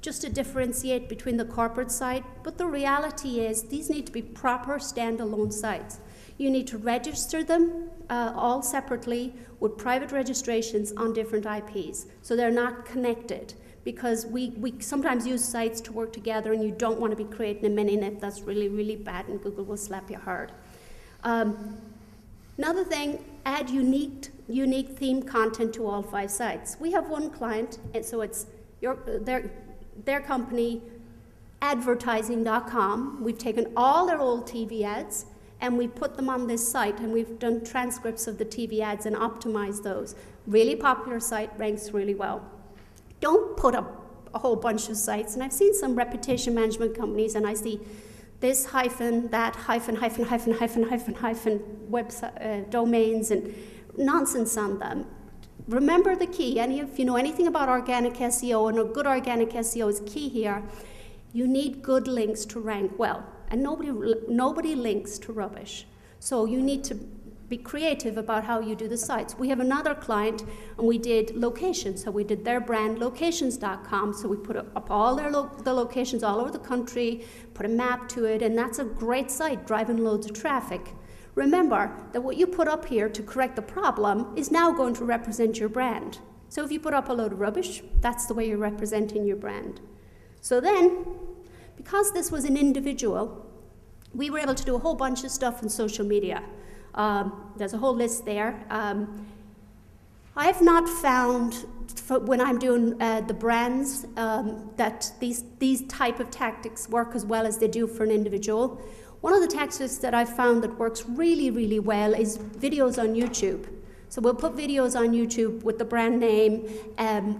just to differentiate between the corporate site. But the reality is these need to be proper standalone sites. You need to register them all separately with private registrations on different IPs. So they're not connected, because we sometimes use sites to work together, and you don't want to be creating a mini-net. That's really, really bad, and Google will slap you hard. Another thing, add unique themed content to all 5 sites. We have one client, and so it's their company, advertising.com. We've taken all their old TV ads, and we put them on this site, and we've done transcripts of the TV ads and optimized those. Really popular site, ranks really well. Don't put up a whole bunch of sites, and I've seen some reputation management companies, and I see this hyphen, that hyphen, website domains, and nonsense on them. Remember the key, if you know anything about organic SEO, and a good organic SEO is key here, you need good links to rank well, and nobody links to rubbish. So you need to be creative about how you do the sites. We have another client, and we did locations. So we did their brand, locations.com. So we put up all the locations all over the country, put a map to it, and that's a great site, driving loads of traffic. Remember that what you put up here to correct the problem is now going to represent your brand. So if you put up a load of rubbish, that's the way you're representing your brand. So then, because this was an individual, we were able to do a whole bunch of stuff in social media. There's a whole list there. I have not found, when I'm doing the brands, that these type of tactics work as well as they do for an individual. One of the tactics that I've found that works really, really well is videos on YouTube. So we'll put videos on YouTube with the brand name,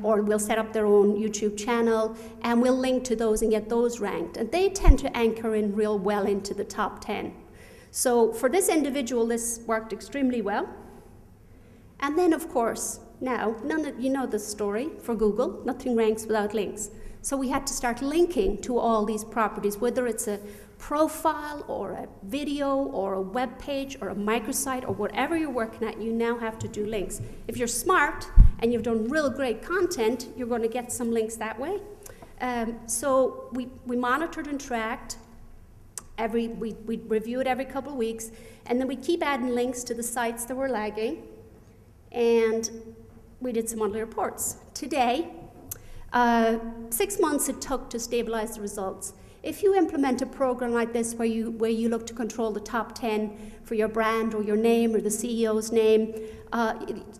or we'll set up their own YouTube channel, and we'll link to those and get those ranked. And they tend to anchor in real well into the top 10. So for this individual, this worked extremely well. And then, of course, now, you know the story for Google, nothing ranks without links. So we had to start linking to all these properties, whether it's a profile or a video or a web page or a microsite or whatever you're working at, you now have to do links. If you're smart and you've done real great content, you're going to get some links that way. So we monitored and tracked. We review it every couple of weeks, and then we keep adding links to the sites that were lagging, and we did some monthly reports. Today, 6 months it took to stabilize the results. If you implement a program like this where you look to control the top 10 for your brand or your name or the CEO's name,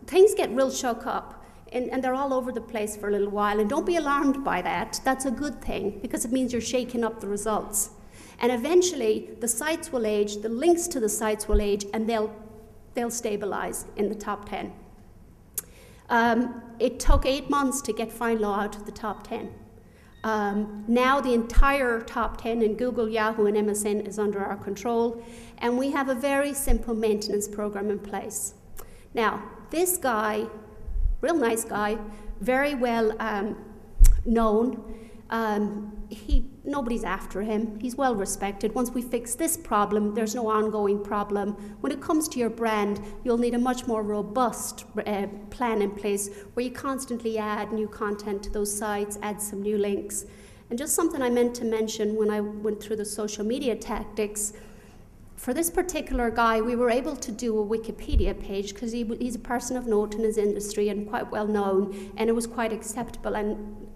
things get real shook up. And they're all over the place for a little while. And don't be alarmed by that. That's a good thing, because it means you're shaking up the results. And eventually, the sites will age, the links to the sites will age, and they'll stabilize in the top 10. It took 8 months to get FindLaw out of the top 10. Now the entire top 10 in Google, Yahoo, and MSN is under our control, and we have a very simple maintenance program in place. Now, this guy, real nice guy, very well known. Nobody's after him. He's well respected. Once we fix this problem, there's no ongoing problem. When it comes to your brand, you'll need a much more robust plan in place where you constantly add new content to those sites, add some new links. And just something I meant to mention when I went through the social media tactics, for this particular guy, we were able to do a Wikipedia page because he's a person of note in his industry and quite well known, and it was quite acceptable. And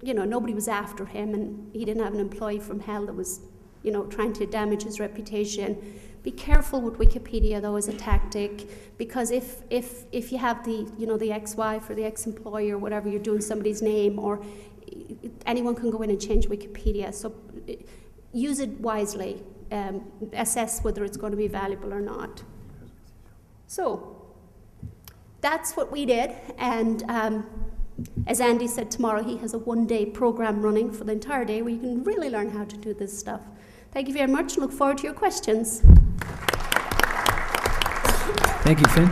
you know, nobody was after him, and he didn't have an employee from hell that was, you know, trying to damage his reputation. Be careful with Wikipedia, though, as a tactic, because if you have the, you know, the ex-wife or the ex-employee or whatever, you're doing somebody's name, or anyone can go in and change Wikipedia. So use it wisely. Assess whether it's going to be valuable or not. So that's what we did, and as Andy said, tomorrow he has a one-day program running for the entire day where you can really learn how to do this stuff. Thank you very much. Look forward to your questions.
Thank you, Fionn.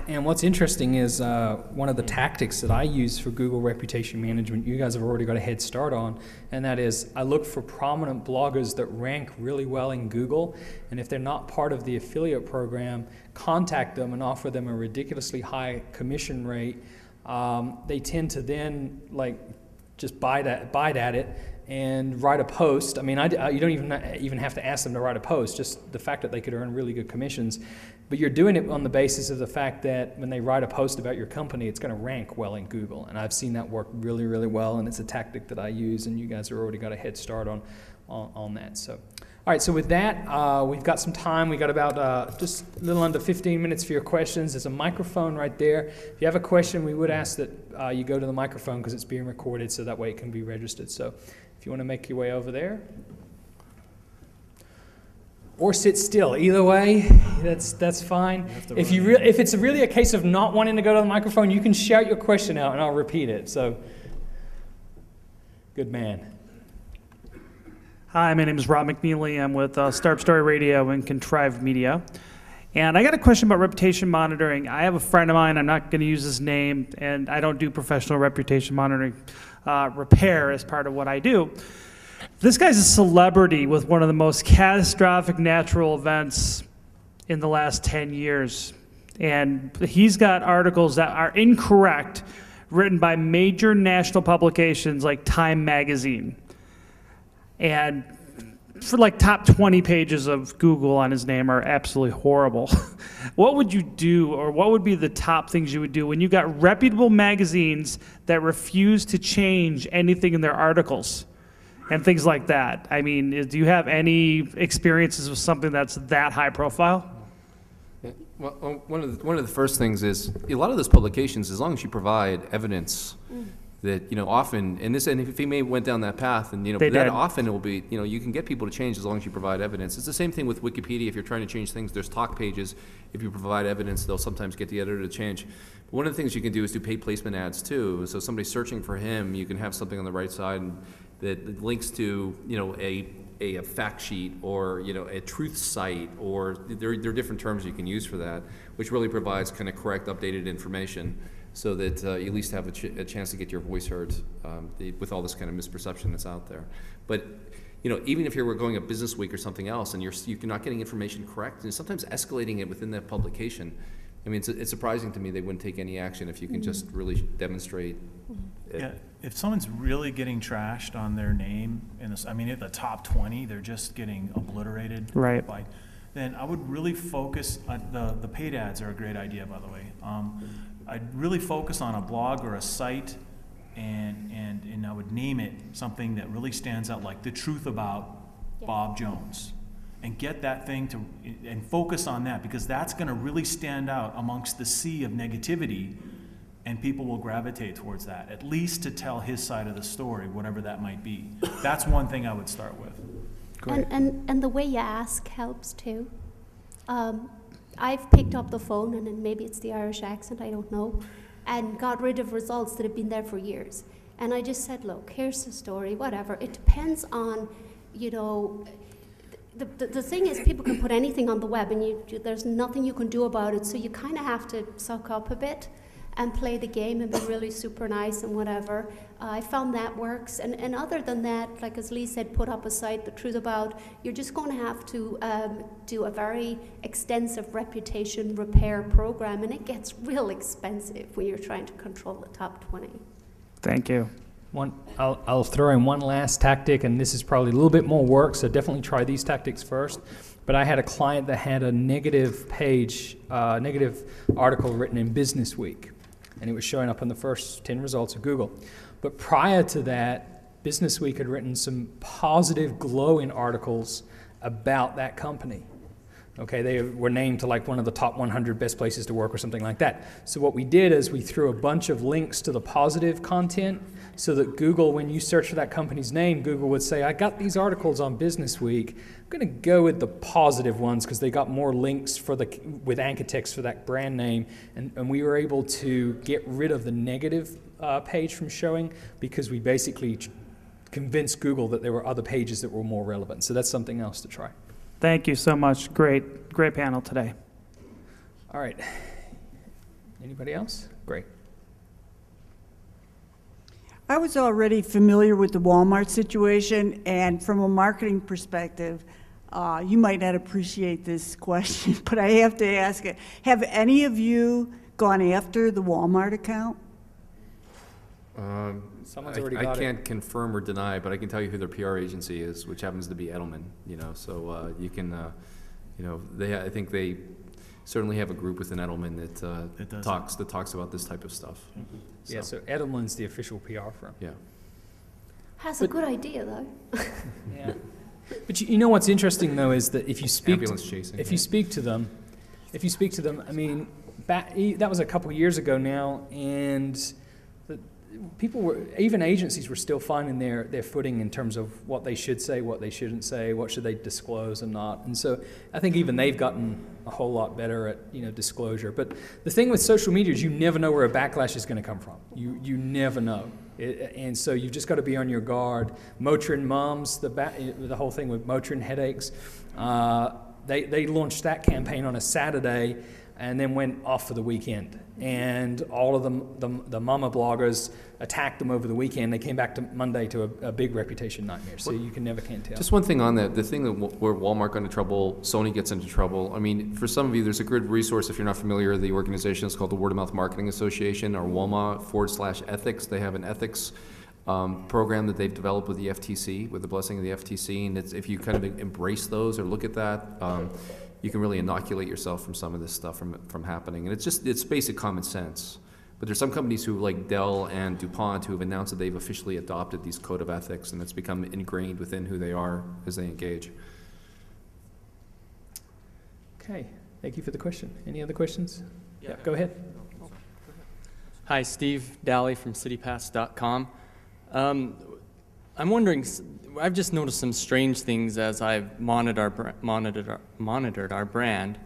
And what's interesting is one of the tactics that I use for Google reputation management, you guys have already got a head start on, and that is I look for prominent bloggers that rank really well in Google, and if they're not part of the affiliate program, contact them and offer them a ridiculously high commission rate. They tend to then just bite at it and write a post. I mean, you don't even have to ask them to write a post, just the fact that they could earn really good commissions. But you're doing it on the basis of the fact that when they write a post about your company, it's going to rank well in Google. And I've seen that work really, really well, and it's a tactic that I use, and you guys have already got a head start on that. So, all right, so with that, we've got some time. We got about just a little under 15 minutes for your questions. There's a microphone right there. If you have a question, we would ask that you go to the microphone because it's being recorded, so that way it can be registered. So if you want to make your way over there. Or sit still. Either way, that's fine. If it's really a case of not wanting to go to the microphone, you can shout your question out and I'll repeat it. So, good man.
Hi, my name is Rob McNeely. I'm with Startup Story Radio and Contrived Media. And I got a question about reputation monitoring. I have a friend of mine, I'm not going to use his name, and I don't do professional reputation monitoring repair as part of what I do. This guy's a celebrity with one of the most catastrophic natural events in the last 10 years. And he's got articles that are incorrect, written by major national publications like Time Magazine. And for like top 20 pages of Google on his name are absolutely horrible. What would you do, or what would be the top things you would do when you got reputable magazines that refuse to change anything in their articles and things like that? I mean, do you have any experiences with something that's that high profile?
Yeah, well, one of the first things is a lot of those publications, as long as you provide evidence that, often, and if he may went down that path, and,
They
that
did.
often it will be, you can get people to change as long as you provide evidence. It's the same thing with Wikipedia. If you're trying to change things, there's talk pages. If you provide evidence, they'll sometimes get the editor to change. But one of the things you can do is do paid placement ads too. So somebody searching for him, you can have something on the right side that links to, a fact sheet, or a truth site, or there are different terms you can use for that, which really provides kind of correct, updated information, so that you at least have a chance to get your voice heard with all this kind of misperception that's out there. But even if you were going a Business Week or something else, and you're not getting information correct, and sometimes escalating it within that publication, I mean, it's surprising to me they wouldn't take any action if you can just really demonstrate it.
Yeah, if someone's really getting trashed on their name, at the top 20, they're just getting obliterated.
Right.
Then I would really focus on the paid ads are a great idea, by the way. I'd really focus on a blog or a site, and I would name it something that really stands out, like the truth about Bob Jones, and get that thing and focus on that, because that's going to really stand out amongst the sea of negativity, and people will gravitate towards that, at least to tell his side of the story, whatever that might be. That's one thing I would start with.
Great.
And the way you ask helps too. I've picked up the phone, and then maybe it's the Irish accent, I don't know, and got rid of results that have been there for years. And I just said, look, here's the story, whatever. It depends on, the thing is, people can put anything on the web, and there's nothing you can do about it, so you kind of have to suck up a bit and play the game and be really super nice and whatever. I found that works. And other than that, like as Lee said, put up a site, the truth about, you're just going to have to do a very extensive reputation repair program, and it gets real expensive when you're trying to control the top 20.
Thank you.
I'll throw in one last tactic, and this is probably a little bit more work, so definitely try these tactics first. But I had a client that had a negative article written in Business Week, and it was showing up on the first 10 results of Google. But prior to that, Business Week had written some positive, glowing articles about that company. Okay, they were named to like one of the top 100 best places to work or something like that. So what we did is we threw a bunch of links to the positive content, so that Google, when you search for that company's name, Google would say, I got these articles on Business Week. I'm going to go with the positive ones because they got more links with anchor text for that brand name. And we were able to get rid of the negative page from showing, because we basically convinced Google that there were other pages that were more relevant. So that's something else to try.
Thank you so much. Great panel today.
All right. Anybody else? Great.
I was already familiar with the Walmart situation, and from a marketing perspective, you might not appreciate this question, but I have to ask it. Have any of you gone after the Walmart account?
Someone's already got
I can't confirm or deny, but I can tell you who their PR agency is, which happens to be Edelman. So you can, I think they certainly have a group within Edelman that talks about this type of stuff.
Mm-hmm. Yeah, so Edelman's the official PR firm.
Yeah.
Has a good idea though.
Yeah. But you know what's interesting though is that if you speak
Ambulance chasing.
if you speak to them, I mean, that was a couple of years ago now, and even agencies were still finding their footing in terms of what they should say, what they shouldn't say, what should they disclose and not. And so I think even they've gotten a whole lot better at disclosure. But the thing with social media is you never know where a backlash is going to come from. You never know. And so you've just got to be on your guard. Motrin moms, the whole thing with Motrin headaches, they launched that campaign on a Saturday. and then went off for the weekend. And all of the mama bloggers attacked them over the weekend. They came back to Monday to a big reputation nightmare. So you can't tell.
Just one thing on that, the thing that where Walmart got into trouble, Sony gets into trouble. I mean, for some of you, there's a good resource if you're not familiar. The organization is called the Word of Mouth Marketing Association, or WOMA/ethics. They have an ethics program that they've developed with the FTC, with the blessing of the FTC. And if you kind of embrace those or look at that, you can really inoculate yourself from some of this stuff from happening. And it's basic common sense. But there's some companies who, like Dell and DuPont, who have announced that they've officially adopted these code of ethics, and it's become ingrained within who they are as they engage.
Okay, thank you for the question. Any other questions? Yeah, go ahead.
Hi, Steve Daly from CityPass.com. I'm wondering, I've just noticed some strange things as I've monitored our brand.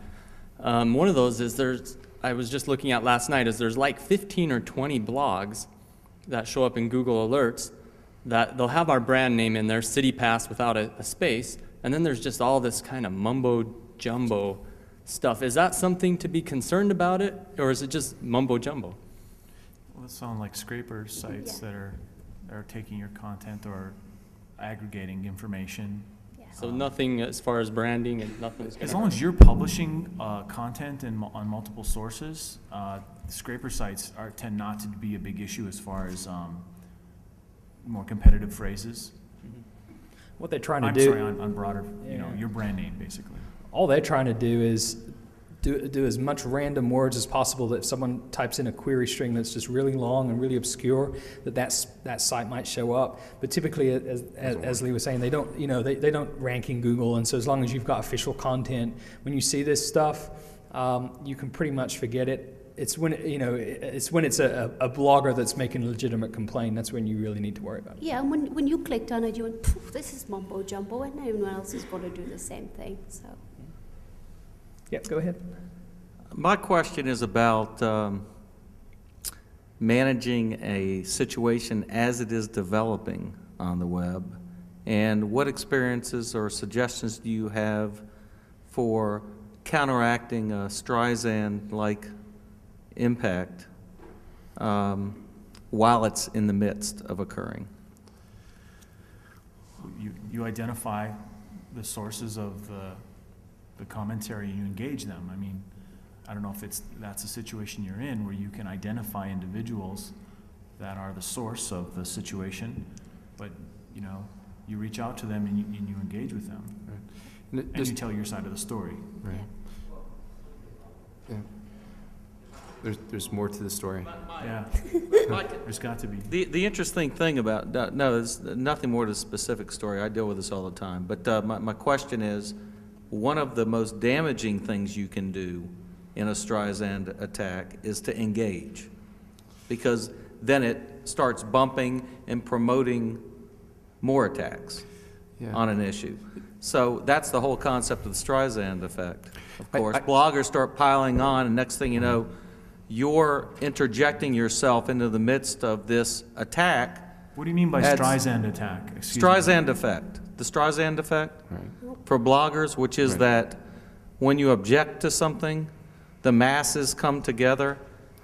One of those is I was just looking at last night, there's like 15 or 20 blogs that show up in Google Alerts that they'll have our brand name in there, CityPass without a space, and then there's just all this kind of mumbo-jumbo stuff. Is that something to be concerned about it, or is it just mumbo-jumbo?
Well, it sounds like scraper sites that are taking your content or aggregating information.
So nothing as far as branding, and nothing's
As long as you're publishing content on multiple sources, scraper sites tend not to be a big issue as far as more competitive phrases.
What they're trying to
on broader, your brand name, basically.
All they're trying to do is do as much random words as possible, that if someone types in a query string that's just really long and really obscure, that site might show up. But typically, as Lee was saying, they don't they don't rank in Google, and so as long as you've got official content, when you see this stuff, you can pretty much forget it. It's when it's a blogger that's making a legitimate complaint, that's when you really need to worry about it.
Yeah, and when you clicked on it, you went, poof, this is mumbo jumbo, and everyone else is going to do the same thing. So.
Yep, go ahead.
My question is about managing a situation as it is developing on the web, and what experiences or suggestions do you have for counteracting a Streisand-like impact while it's in the midst of occurring?
You identify the sources of the commentary and you engage them. I mean, I don't know if that's a situation you're in where you can identify individuals that are the source of the situation, but you reach out to them and you engage with them, right. And you tell your side of the story.
Right. Yeah. There's more to the story.
Yeah. There's got to be.
The interesting thing about there's nothing more to the specific story. I deal with this all the time. But my question is, one of the most damaging things you can do in a Streisand attack is to engage, because then it starts bumping and promoting more attacks on an issue. So that's the whole concept of the Streisand effect. Of course, bloggers start piling on, and next thing you know, you're interjecting yourself into the midst of this attack.
What do you mean by Streisand attack?
Streisand effect. The Streisand effect for bloggers, which is that when you object to something, the masses come together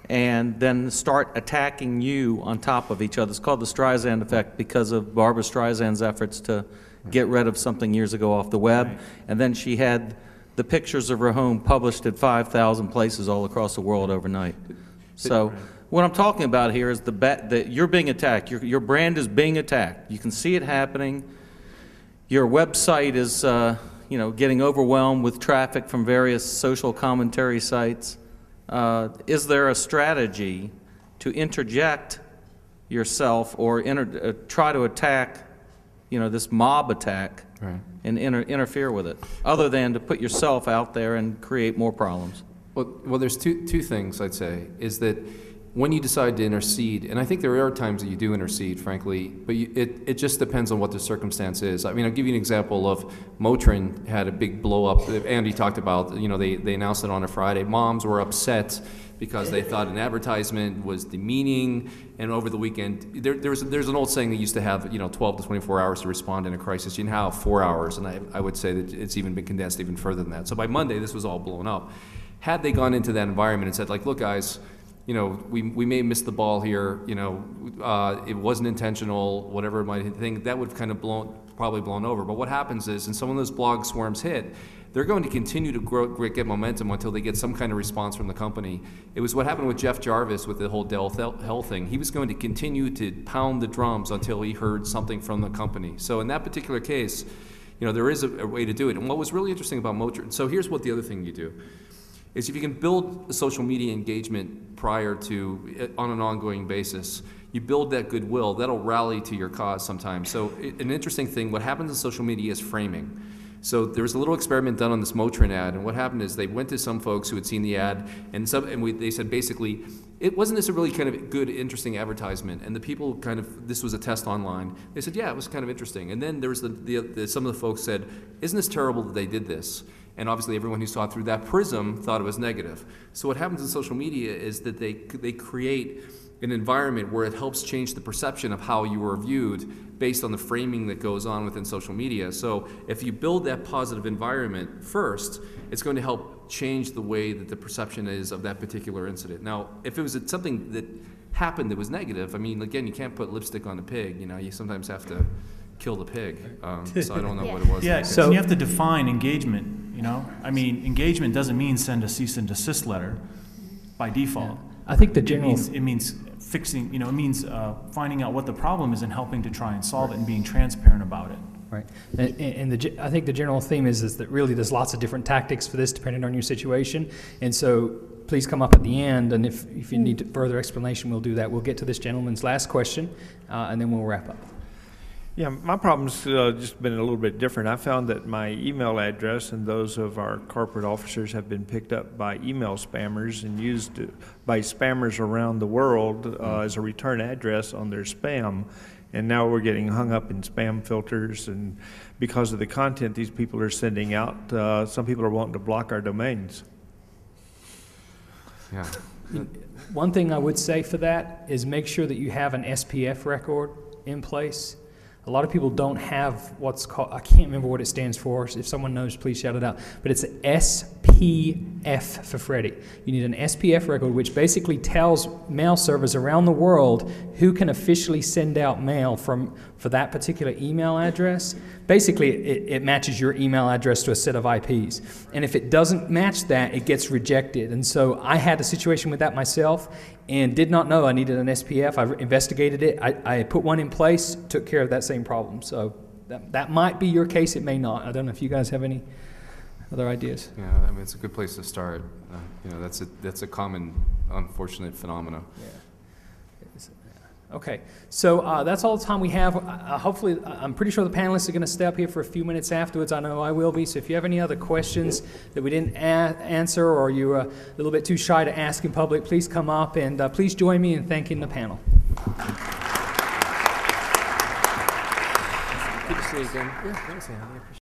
and then start attacking you on top of each other. It's called the Streisand effect because of Barbara Streisand's efforts to get rid of something years ago off the web. Right. And then she had the pictures of her home published at 5,000 places all across the world overnight. So what I'm talking about here is that you're being attacked. Your brand is being attacked. You can see it happening. Your website is getting overwhelmed with traffic from various social commentary sites. Is there a strategy to interject yourself or try to attack, this mob attack, and interfere with it, other than to put yourself out there and create more problems?
Well, there's two things I'd say, is that when you decide to intercede, and I think there are times that you do intercede, frankly, but it just depends on what the circumstance is. I mean, I'll give you an example of Motrin had a big blow up. Andy talked about, they announced it on a Friday. Moms were upset because they thought an advertisement was demeaning, and over the weekend, there's an old saying that used to have 12 to 24 hours to respond in a crisis. You now have 4 hours, and I would say that it's even been condensed even further than that. So by Monday, this was all blown up. Had they gone into that environment and said, like, look, guys, you know, we may miss the ball here, you know, it wasn't intentional, whatever it might think, that would have kind of probably blown over. But what happens is, and some of those blog swarms hit, they're going to continue to get momentum until they get some kind of response from the company. It was what happened with Jeff Jarvis with the whole Dell Health thing. He was going to continue to pound the drums until he heard something from the company. So in that particular case, you know, there is a way to do it. And what was really interesting about Moderator, so here's what the other thing you do, is if you can build a social media engagement prior to, on an ongoing basis, you build that goodwill, that'll rally to your cause sometimes. So an interesting thing, what happens in social media is framing. So there was a little experiment done on this Motrin ad, and what happened is they went to some folks who had seen the ad, and they said basically, wasn't this a really kind of good, interesting advertisement? And the people kind of, this was a test online, they said, yeah, it was kind of interesting. And then there was some of the folks said, isn't this terrible that they did this? And obviously everyone who saw it through that prism thought it was negative. So what happens in social media is that they create an environment where it helps change the perception of how you are viewed based on the framing that goes on within social media. So if you build that positive environment first, it's going to help change the way that the perception is of that particular incident. Now, if it was something that happened that was negative, I mean, again, you can't put lipstick on a pig. You know, you sometimes have to kill the pig. So I don't know what it was.
Yeah,
So-
you have to define engagement, you know? I mean, engagement doesn't mean send a cease and desist letter by default.
I think the general
It means fixing, you know, it means finding out what the problem is and helping to try and solve it and being transparent about it.
Right, and I think the general theme is that really there's lots of different tactics for this depending on your situation, and so please come up at the end, and if you need further explanation, we'll do that. We'll get to this gentleman's last question, and then we'll wrap up.
Yeah, my problem's just been a little bit different. I found that my email address and those of our corporate officers have been picked up by email spammers and used by spammers around the world as a return address on their spam. And now we're getting hung up in spam filters, and because of the content these people are sending out, some people are wanting to block our domains.
Yeah.
One thing I would say for that is make sure that you have an SPF record in place. A lot of people don't have what's called, I can't remember what it stands for. If someone knows, please shout it out. But it's SPF for Freddie. You need an SPF record, which basically tells mail servers around the world who can officially send out mail for that particular email address. Basically, it matches your email address to a set of IPs. And if it doesn't match that, it gets rejected. And so I had a situation with that myself and did not know I needed an SPF. I investigated it. I put one in place, took care of that same problem. So that might be your case. It may not. I don't know if you guys have any other ideas.
Yeah, I mean, it's a good place to start. You know, that's a common, unfortunate phenomenon.
Yeah. Okay, so that's all the time we have. Hopefully, I'm pretty sure the panelists are going to stay up here for a few minutes afterwards. I know I will be. So if you have any other questions that we didn't answer, or you're a little bit too shy to ask in public, please come up, and please join me in thanking the panel.
Good to see you again. Yeah, good to see you.